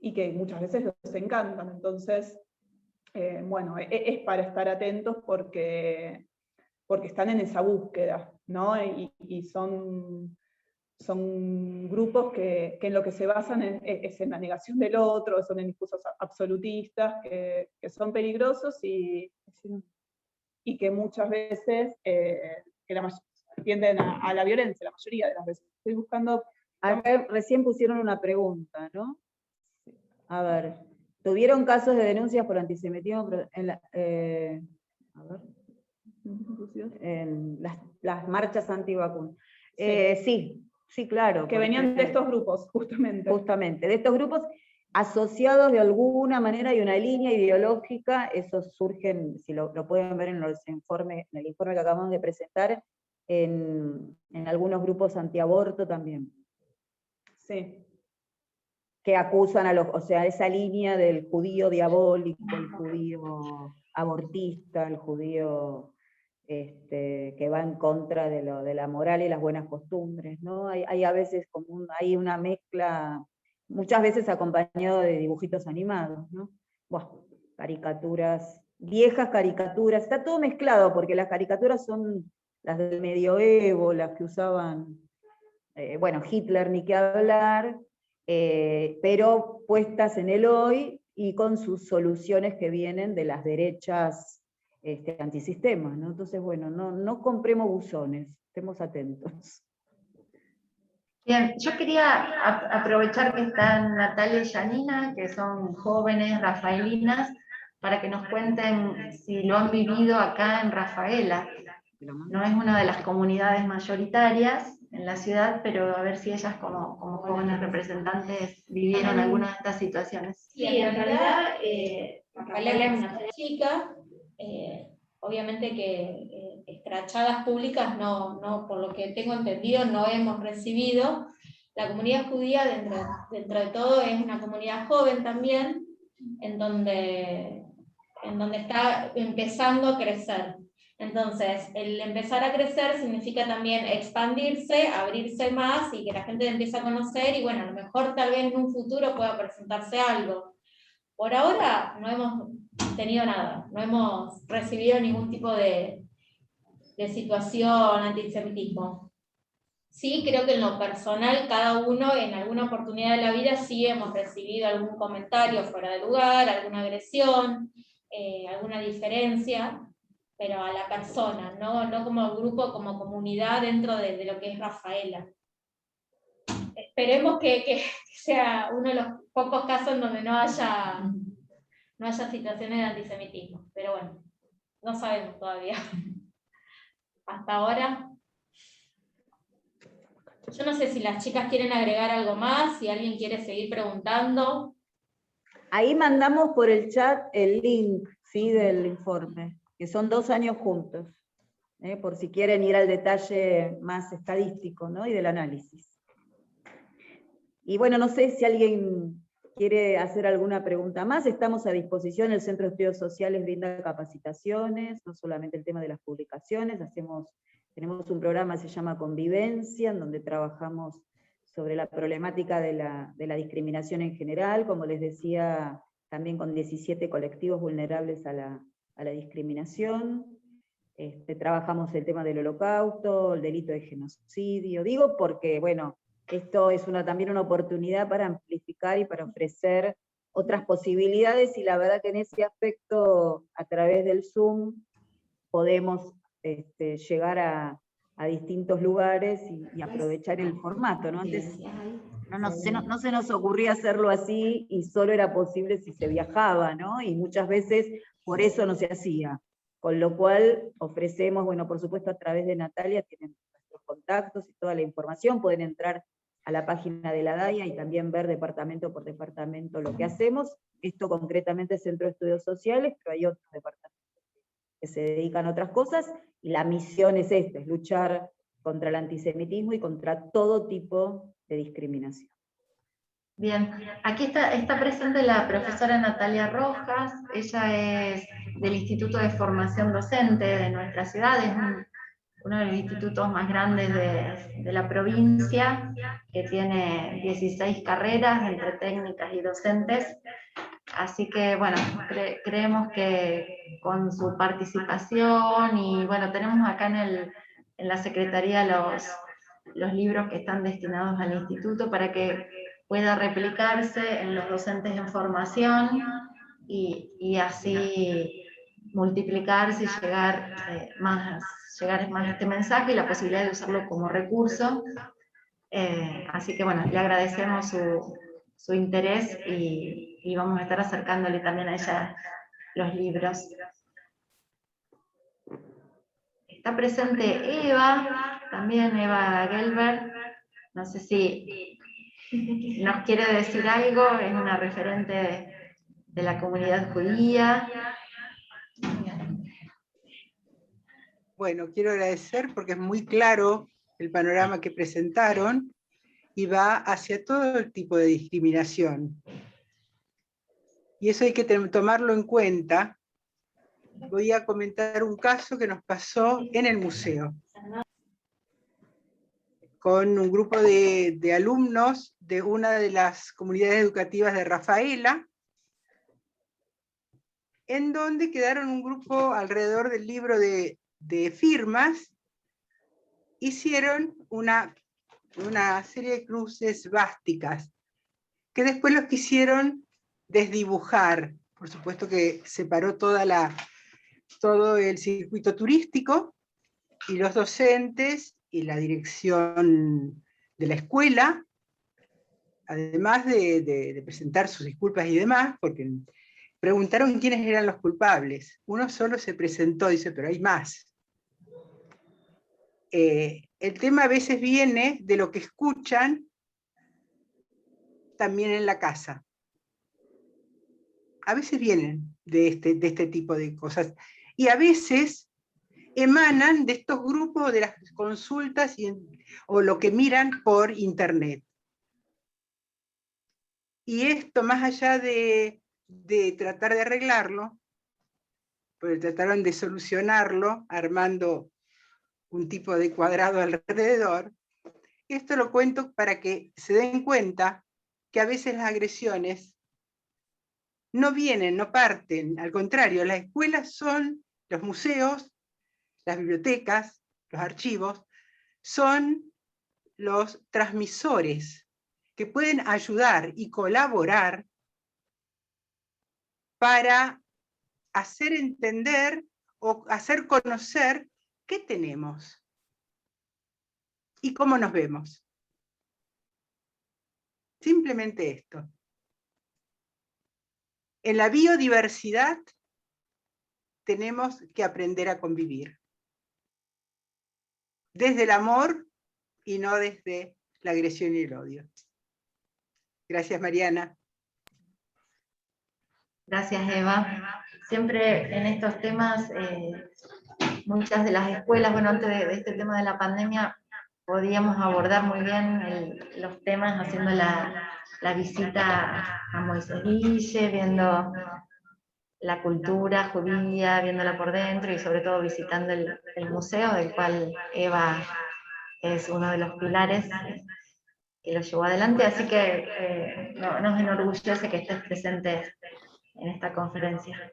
[SPEAKER 3] y que muchas veces los encantan. Entonces, bueno, es para estar atentos porque están en esa búsqueda, ¿no? Y son grupos que en lo que se basan es en la negación del otro, son en discursos absolutistas, que son peligrosos y que muchas veces tienden a la violencia, la mayoría de las veces. Estoy buscando...
[SPEAKER 2] Acá recién pusieron una pregunta, ¿no? A ver, ¿tuvieron casos de denuncias por antisemitismo en las marchas antivacunas? Sí, claro.
[SPEAKER 3] Que venían de estos grupos, justamente.
[SPEAKER 2] Justamente, de estos grupos asociados de alguna manera, hay una línea ideológica, esos surgen, si lo pueden ver en el informe que acabamos de presentar, en algunos grupos antiaborto también.
[SPEAKER 3] Sí.
[SPEAKER 2] Que acusan o sea, esa línea del judío diabólico, el judío abortista, el judío que va en contra de la moral y las buenas costumbres, ¿no? Hay a veces hay una mezcla, muchas veces acompañado de dibujitos animados, ¿no? Bueno, caricaturas, viejas caricaturas, está todo mezclado, porque las caricaturas son las del medioevo, las que usaban, bueno, Hitler ni qué hablar, pero puestas en el hoy y con sus soluciones que vienen de las derechas antisistemas, ¿no? Entonces, bueno, no compremos buzones, estemos atentos.
[SPEAKER 4] Bien, yo quería aprovechar que están Natalia y Janina, que son jóvenes rafaelinas, para que nos cuenten si lo han vivido acá en Rafaela. No es una de las comunidades mayoritarias en la ciudad, pero a ver si ellas como jóvenes representantes vivieron alguna de estas situaciones.
[SPEAKER 1] Sí, en realidad Rafaela es una chica, obviamente que escrachadas públicas no, por lo que tengo entendido, no hemos recibido. La comunidad judía, dentro de todo, es una comunidad joven también, en donde está empezando a crecer. Entonces, el empezar a crecer significa también expandirse, abrirse más y que la gente empiece a conocer, y bueno, a lo mejor tal vez en un futuro pueda presentarse algo. Por ahora no hemos tenido nada, no hemos recibido ningún tipo de situación antisemitismo. Sí, creo que en lo personal, cada uno en alguna oportunidad de la vida sí hemos recibido algún comentario fuera de lugar, alguna agresión, alguna diferencia, pero a la persona, no como grupo, como comunidad dentro de lo que es Rafaela. Esperemos que sea uno de los pocos casos en donde no haya situaciones de antisemitismo, pero bueno, no sabemos todavía. Hasta ahora. Yo no sé si las chicas quieren agregar algo más, si alguien quiere seguir preguntando.
[SPEAKER 2] Ahí mandamos por el chat el link, ¿sí?, del informe, que son 2 años juntos, por si quieren ir al detalle más estadístico, ¿no?, y del análisis. Y bueno, no sé si alguien quiere hacer alguna pregunta más, estamos a disposición, el Centro de Estudios Sociales brinda capacitaciones, no solamente el tema de las publicaciones, tenemos un programa que se llama Convivencia, en donde trabajamos sobre la problemática de la discriminación en general, como les decía, también con 17 colectivos vulnerables a la discriminación. Trabajamos el tema del holocausto, el delito de genocidio, digo porque, bueno, esto es también una oportunidad para amplificar y para ofrecer otras posibilidades, y la verdad que en ese aspecto, a través del Zoom, podemos llegar a distintos lugares y aprovechar el formato, ¿no? Antes no se nos ocurría hacerlo así, y solo era posible si se viajaba, ¿no? Y muchas veces por eso no se hacía. Con lo cual ofrecemos, bueno, por supuesto a través de Natalia, tienen nuestros contactos y toda la información, pueden entrar a la página de la DAIA y también ver departamento por departamento lo que hacemos. Esto concretamente es Centro de Estudios Sociales, pero hay otros departamentos que se dedican a otras cosas, y la misión es esta, es luchar contra el antisemitismo y contra todo tipo de discriminación.
[SPEAKER 4] Bien, aquí está presente la profesora Natalia Rojas. Ella es del Instituto de Formación Docente de nuestra ciudad, es uno de los institutos más grandes de la provincia, que tiene 16 carreras entre técnicas y docentes. Así que, bueno, creemos que con su participación, y bueno, tenemos acá en la Secretaría los libros que están destinados al instituto para que pueda replicarse en los docentes en formación, y así multiplicarse y llegar más este mensaje y la posibilidad de usarlo como recurso. Así que bueno, le agradecemos su interés, y vamos a estar acercándole también a ella los libros. Está presente Eva, también Eva Gelber, no sé si nos quiere decir algo, es una referente de la comunidad judía.
[SPEAKER 5] Bueno, quiero agradecer porque es muy claro el panorama que presentaron y va hacia todo el tipo de discriminación. Y eso hay que tomarlo en cuenta. Voy a comentar un caso que nos pasó en el museo, con un grupo de alumnos de una de las comunidades educativas de Rafaela, en donde quedaron un grupo alrededor del libro de firmas, hicieron una serie de cruces vásticas, que después los quisieron desdibujar. Por supuesto que separó todo el circuito turístico, y los docentes y la dirección de la escuela, además de presentar sus disculpas y demás, porque preguntaron quiénes eran los culpables. Uno solo se presentó, dice, pero hay más. El tema a veces viene de lo que escuchan también en la casa. A veces vienen de este tipo de cosas. Y a veces emanan de estos grupos, de las consultas o lo que miran por internet. Y esto, más allá de tratar de arreglarlo, pues trataron de solucionarlo armando un tipo de cuadrado alrededor. Esto lo cuento para que se den cuenta que a veces las agresiones no vienen, no parten, al contrario, las escuelas son, los museos, las bibliotecas, los archivos, son los transmisores que pueden ayudar y colaborar para hacer entender o hacer conocer qué tenemos y cómo nos vemos. Simplemente esto. En la biodiversidad tenemos que aprender a convivir. Desde el amor y no desde la agresión y el odio. Gracias, Mariana.
[SPEAKER 4] Gracias, Eva. Siempre en estos temas, muchas de las escuelas, bueno, antes de este tema de la pandemia, podíamos abordar muy bien los temas haciendo la visita a Moisés Guille, viendo la cultura judía, viéndola por dentro, y sobre todo visitando el museo, del cual Eva es uno de los pilares. lo llevó adelante, así que nos enorgullece que estés presente en esta conferencia.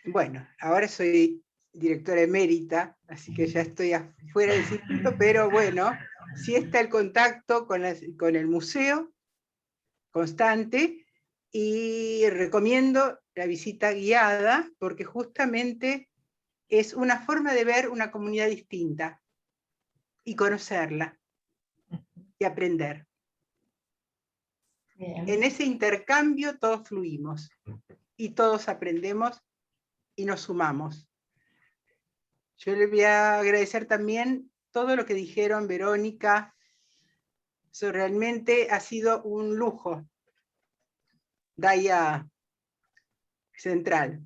[SPEAKER 5] Bueno, ahora soy directora emérita, así que ya estoy afuera del circuito, pero bueno, sí está el contacto con el museo constante, y recomiendo la visita guiada, porque justamente es una forma de ver una comunidad distinta, y conocerla, y aprender.
[SPEAKER 4] Bien.
[SPEAKER 5] En ese intercambio todos fluimos, y todos aprendemos, y nos sumamos. Yo le voy a agradecer también todo lo que dijeron Verónica. Eso realmente ha sido un lujo. Gaia Central.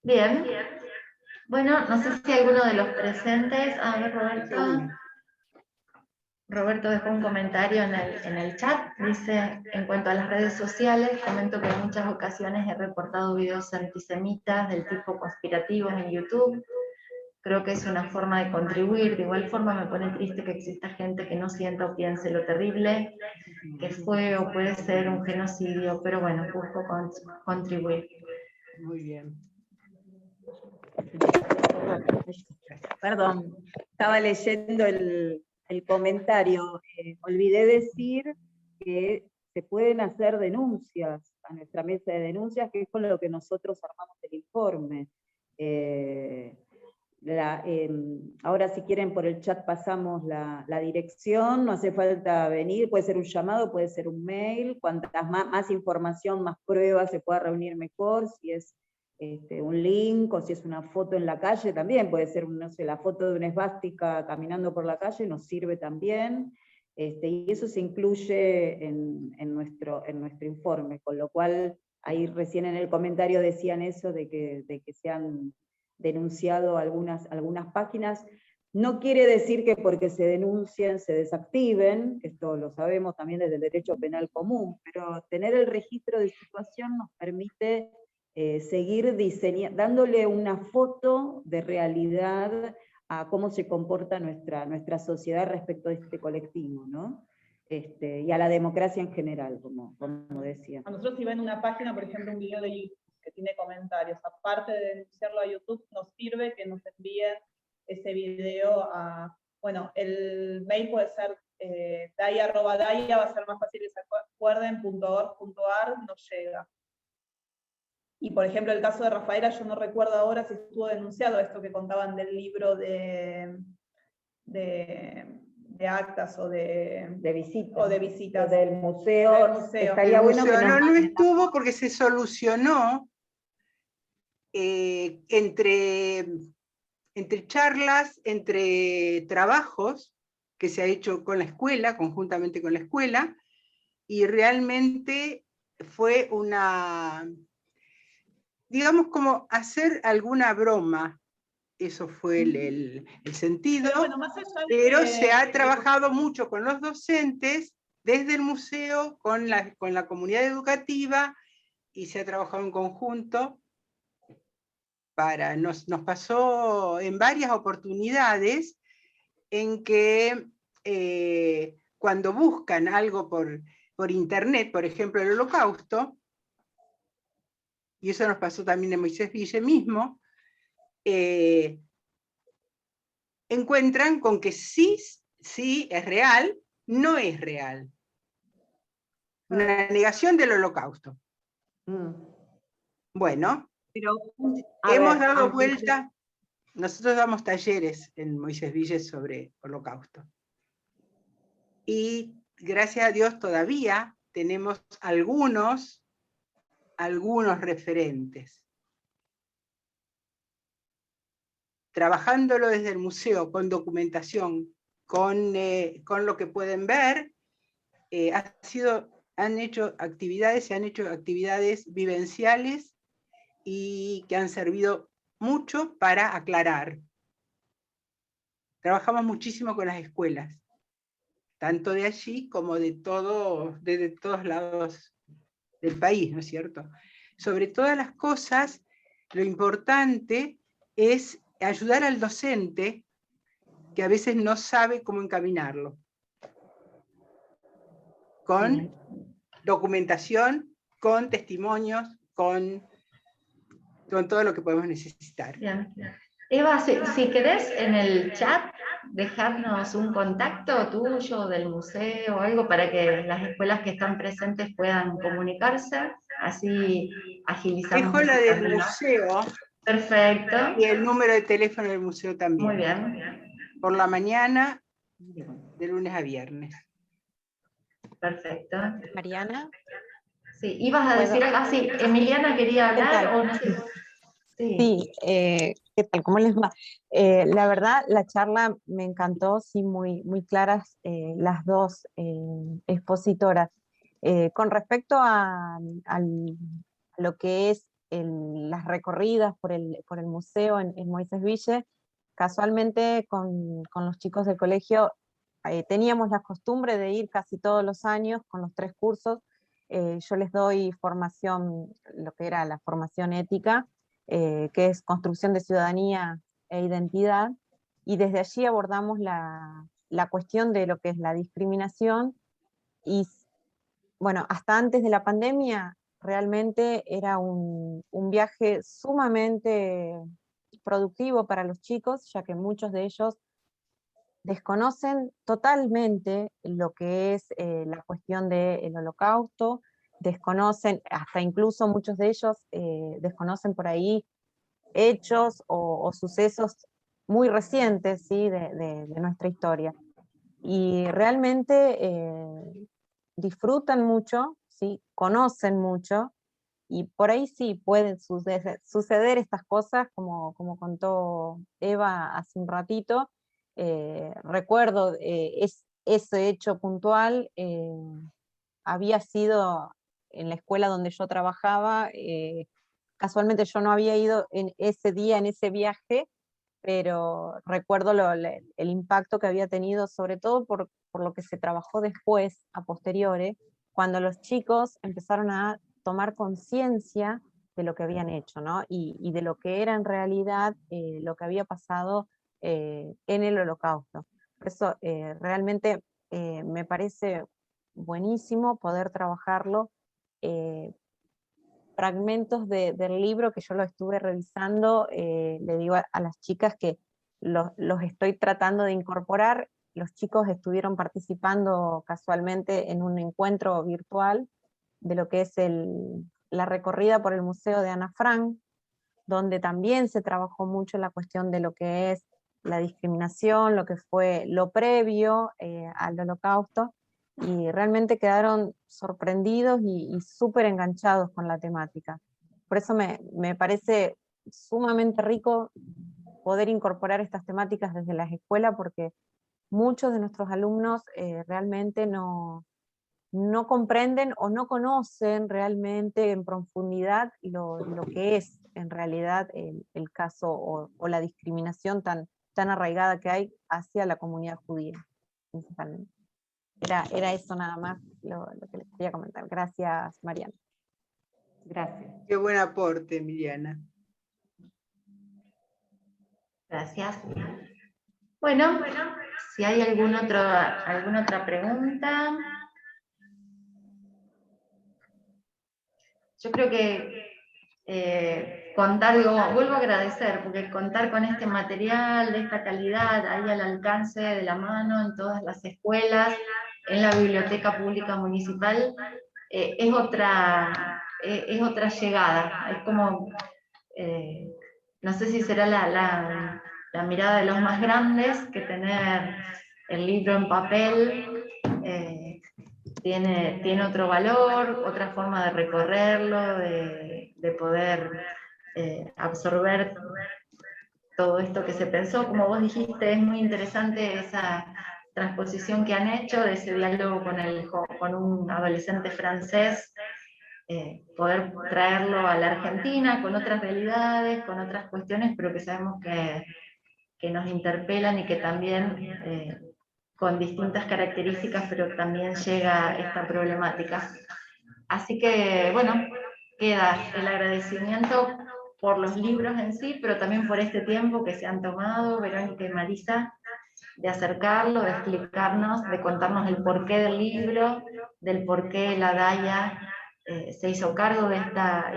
[SPEAKER 4] Bien. Bueno, no sé si alguno de los presentes, a ver, Roberto dejó un comentario en el chat, dice: en cuanto a las redes sociales, comento que en muchas ocasiones he reportado videos antisemitas del tipo conspirativos en YouTube. Creo que es una forma de contribuir. De igual forma me pone triste que exista gente que no sienta o piense lo terrible que fue o puede ser un genocidio, pero bueno, busco contribuir.
[SPEAKER 5] Muy bien.
[SPEAKER 6] Perdón, estaba leyendo el comentario. Olvidé decir que se pueden hacer denuncias a nuestra mesa de denuncias, que es con lo que nosotros armamos el informe. Ahora si quieren por el chat pasamos la dirección, no hace falta venir, puede ser un llamado, puede ser un mail, cuantas más información, más pruebas se pueda reunir mejor, si es un link o si es una foto en la calle también, puede ser, no sé, la foto de una esvástica caminando por la calle, nos sirve también, y eso se incluye en nuestro informe, con lo cual ahí recién en el comentario decían eso de que se han denunciado algunas páginas. No quiere decir que porque se denuncien se desactiven, esto lo sabemos también desde el derecho penal común, pero tener el registro de situación nos permite seguir dándole una foto de realidad a cómo se comporta nuestra sociedad respecto a este colectivo, ¿no? Y a la democracia en general, como decía.
[SPEAKER 3] A nosotros si ven una página, por ejemplo, un video de YouTube que tiene comentarios, aparte de denunciarlo a YouTube, nos sirve que nos envíen ese video a, bueno, el mail puede ser dai@dai, va a ser más fácil que se acuerden, .org.ar, nos llega. Y por ejemplo, el caso de Rafaela, yo no recuerdo ahora si estuvo denunciado esto que contaban del libro de actas o de visitas.
[SPEAKER 6] Del museo. Estaría bueno que
[SPEAKER 5] no estuvo porque se solucionó entre charlas, entre trabajos que se ha hecho con la escuela, conjuntamente con la escuela, y realmente fue una, digamos, como hacer alguna broma. Eso fue el sentido, pero, bueno, pero se ha trabajado mucho con los docentes, desde el museo, con la comunidad educativa, y se ha trabajado en conjunto. Nos pasó en varias oportunidades en que cuando buscan algo por internet, por ejemplo el Holocausto, y eso nos pasó también en Moisés Ville mismo, encuentran con que sí es real, no es real. Una negación del Holocausto. Bueno, pero hemos dado vuelta, nosotros damos talleres en Moisés Ville sobre Holocausto. Y gracias a Dios todavía tenemos algunos referentes. Trabajándolo desde el museo, con documentación, con lo que pueden ver, se han hecho actividades vivenciales y que han servido mucho para aclarar. Trabajamos muchísimo con las escuelas, tanto de allí como desde todos lados del país, ¿no es cierto? Sobre todas las cosas, lo importante es ayudar al docente que a veces no sabe cómo encaminarlo. Con documentación, con testimonios, con todo lo que podemos necesitar.
[SPEAKER 4] Bien. Eva, si querés en el chat dejarnos un contacto tuyo del museo o algo para que las escuelas que están presentes puedan comunicarse, así agilizamos.
[SPEAKER 5] Dejo la del museo.
[SPEAKER 4] Perfecto.
[SPEAKER 5] Y el número de teléfono del museo también.
[SPEAKER 4] Muy bien.
[SPEAKER 5] Por la mañana, de lunes a viernes.
[SPEAKER 4] Perfecto.
[SPEAKER 7] Mariana.
[SPEAKER 4] Sí, ibas a decir algo. Ah, sí, Emiliana quería hablar. ¿O no sé?
[SPEAKER 7] Sí, ¿qué tal? ¿Cómo les va? La verdad, la charla me encantó, sí, muy, muy claras las dos expositoras. Con respecto a lo que es las recorridas por el museo en Moisés Ville, casualmente con los chicos del colegio teníamos la costumbre de ir casi todos los años con los 3 cursos. Yo les doy formación, lo que era la formación ética, que es construcción de ciudadanía e identidad, y desde allí abordamos la cuestión de lo que es la discriminación, y bueno, hasta antes de la pandemia realmente era un viaje sumamente productivo para los chicos, ya que muchos de ellos desconocen totalmente lo que es la cuestión del Holocausto, desconocen, hasta incluso muchos de ellos desconocen por ahí hechos o sucesos muy recientes, ¿sí? de nuestra historia. Y realmente disfrutan mucho, ¿sí? Conocen mucho, y por ahí sí pueden suceder estas cosas, como contó Eva hace un ratito. Recuerdo ese hecho puntual, había sido en la escuela donde yo trabajaba. Casualmente yo no había ido en ese día, en ese viaje, pero recuerdo el impacto que había tenido, sobre todo por lo que se trabajó después, a posteriores, cuando los chicos empezaron a tomar conciencia de lo que habían hecho, ¿no? Y de lo que era en realidad lo que había pasado en el Holocausto. Por eso realmente me parece buenísimo poder trabajarlo. Fragmentos del libro que yo lo estuve revisando, le digo a las chicas que los estoy tratando de incorporar. Los chicos estuvieron participando casualmente en un encuentro virtual de lo que es la recorrida por el Museo de Ana Frank, donde también se trabajó mucho la cuestión de lo que es la discriminación, lo que fue lo previo al Holocausto, y realmente quedaron sorprendidos y súper enganchados con la temática. Por eso me parece sumamente rico poder incorporar estas temáticas desde las escuelas, porque muchos de nuestros alumnos realmente no comprenden o no conocen realmente en profundidad lo que es en realidad el caso o la discriminación tan arraigada que hay hacia la comunidad judía, principalmente. Era eso nada más lo que les quería comentar. Gracias, Mariana.
[SPEAKER 6] Gracias.
[SPEAKER 5] Qué buen aporte, Emiliana.
[SPEAKER 4] Gracias. Bueno, si hay alguna otra pregunta. Yo creo que vuelvo a agradecer, porque contar con este material de esta calidad ahí al alcance de la mano en todas las escuelas, en la biblioteca pública municipal, es otra llegada. Es como, no sé si será la mirada de los más grandes, que tener el libro en papel tiene otro valor, otra forma de recorrerlo, de poder absorber todo esto que se pensó. Como vos dijiste, es muy interesante esa transposición que han hecho, de ese diálogo con un adolescente francés, poder traerlo a la Argentina con otras realidades, con otras cuestiones, pero que sabemos que nos interpelan y que también con distintas características, pero también llega esta problemática. Así que, bueno, queda el agradecimiento por los libros en sí, pero también por este tiempo que se han tomado, Verónica y Marisa, de acercarlo, de explicarnos, de contarnos el porqué del libro, del porqué la DAIA se hizo cargo de esta,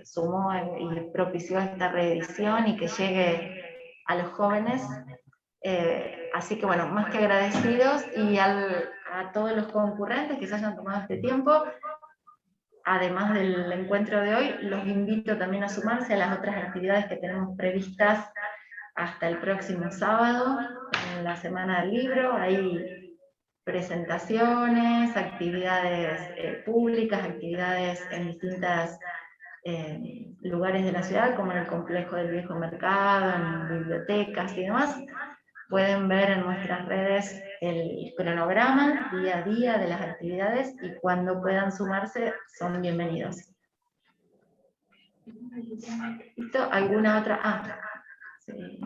[SPEAKER 4] sumó y propició esta reedición y que llegue a los jóvenes. Así que bueno, más que agradecidos, y a todos los concurrentes que se hayan tomado este tiempo, además del encuentro de hoy, los invito también a sumarse a las otras actividades que tenemos previstas hasta el próximo sábado, en la Semana del Libro. Hay presentaciones, actividades públicas, actividades en distintos lugares de la ciudad, como en el complejo del Viejo Mercado, en bibliotecas y demás. Pueden ver en nuestras redes el cronograma día a día de las actividades, y cuando puedan sumarse son bienvenidos. ¿Listo? ¿Alguna otra? Sí.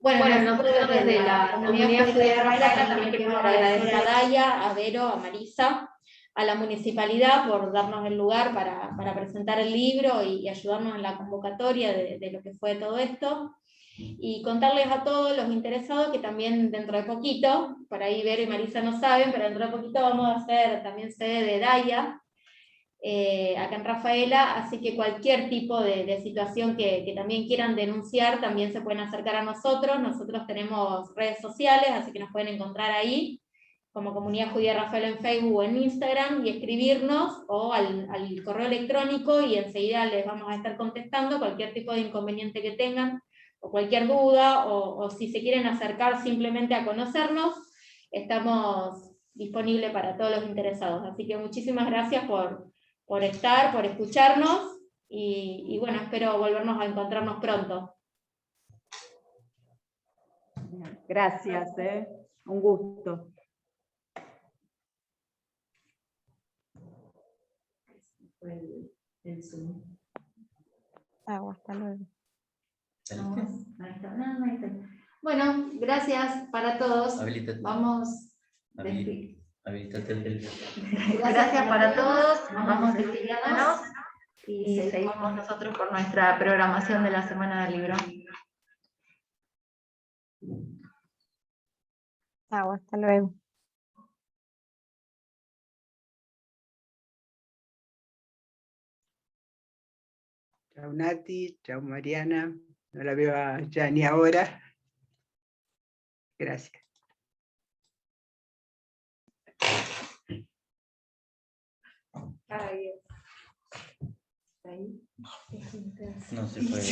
[SPEAKER 1] Bueno, nosotros desde la comunidad judía Rafaela también queremos agradecer a Daya, a Vero, a Marisa, a la municipalidad por darnos el lugar para presentar el libro y ayudarnos en la convocatoria de lo que fue todo esto. Y contarles a todos los interesados que también dentro de poquito, por ahí Vero y Marisa no saben, pero dentro de poquito vamos a hacer también sede de Daya, acá en Rafaela, así que cualquier tipo de situación que también quieran denunciar, también se pueden acercar a nosotros. Nosotros tenemos redes sociales, así que nos pueden encontrar ahí, como Comunidad Judía Rafaela en Facebook o en Instagram, y escribirnos, o al correo electrónico, y enseguida les vamos a estar contestando cualquier tipo de inconveniente que tengan, o cualquier duda, o si se quieren acercar simplemente a conocernos, estamos disponibles para todos los interesados. Así que muchísimas gracias por estar, por escucharnos, y bueno, espero volvernos a encontrarnos pronto.
[SPEAKER 6] Gracias, un gusto.
[SPEAKER 4] El Zoom.
[SPEAKER 7] Hasta luego.
[SPEAKER 1] Bueno, gracias para todos. Vamos.
[SPEAKER 4] Gracias para todos, vamos despidiéndonos y seguimos nosotros con nuestra programación de la Semana del Libro.
[SPEAKER 7] Hasta luego.
[SPEAKER 5] Chao Nati, chao Mariana, no la veo ya ni ahora. Gracias.
[SPEAKER 1] Ay, Dios.
[SPEAKER 8] No se puede.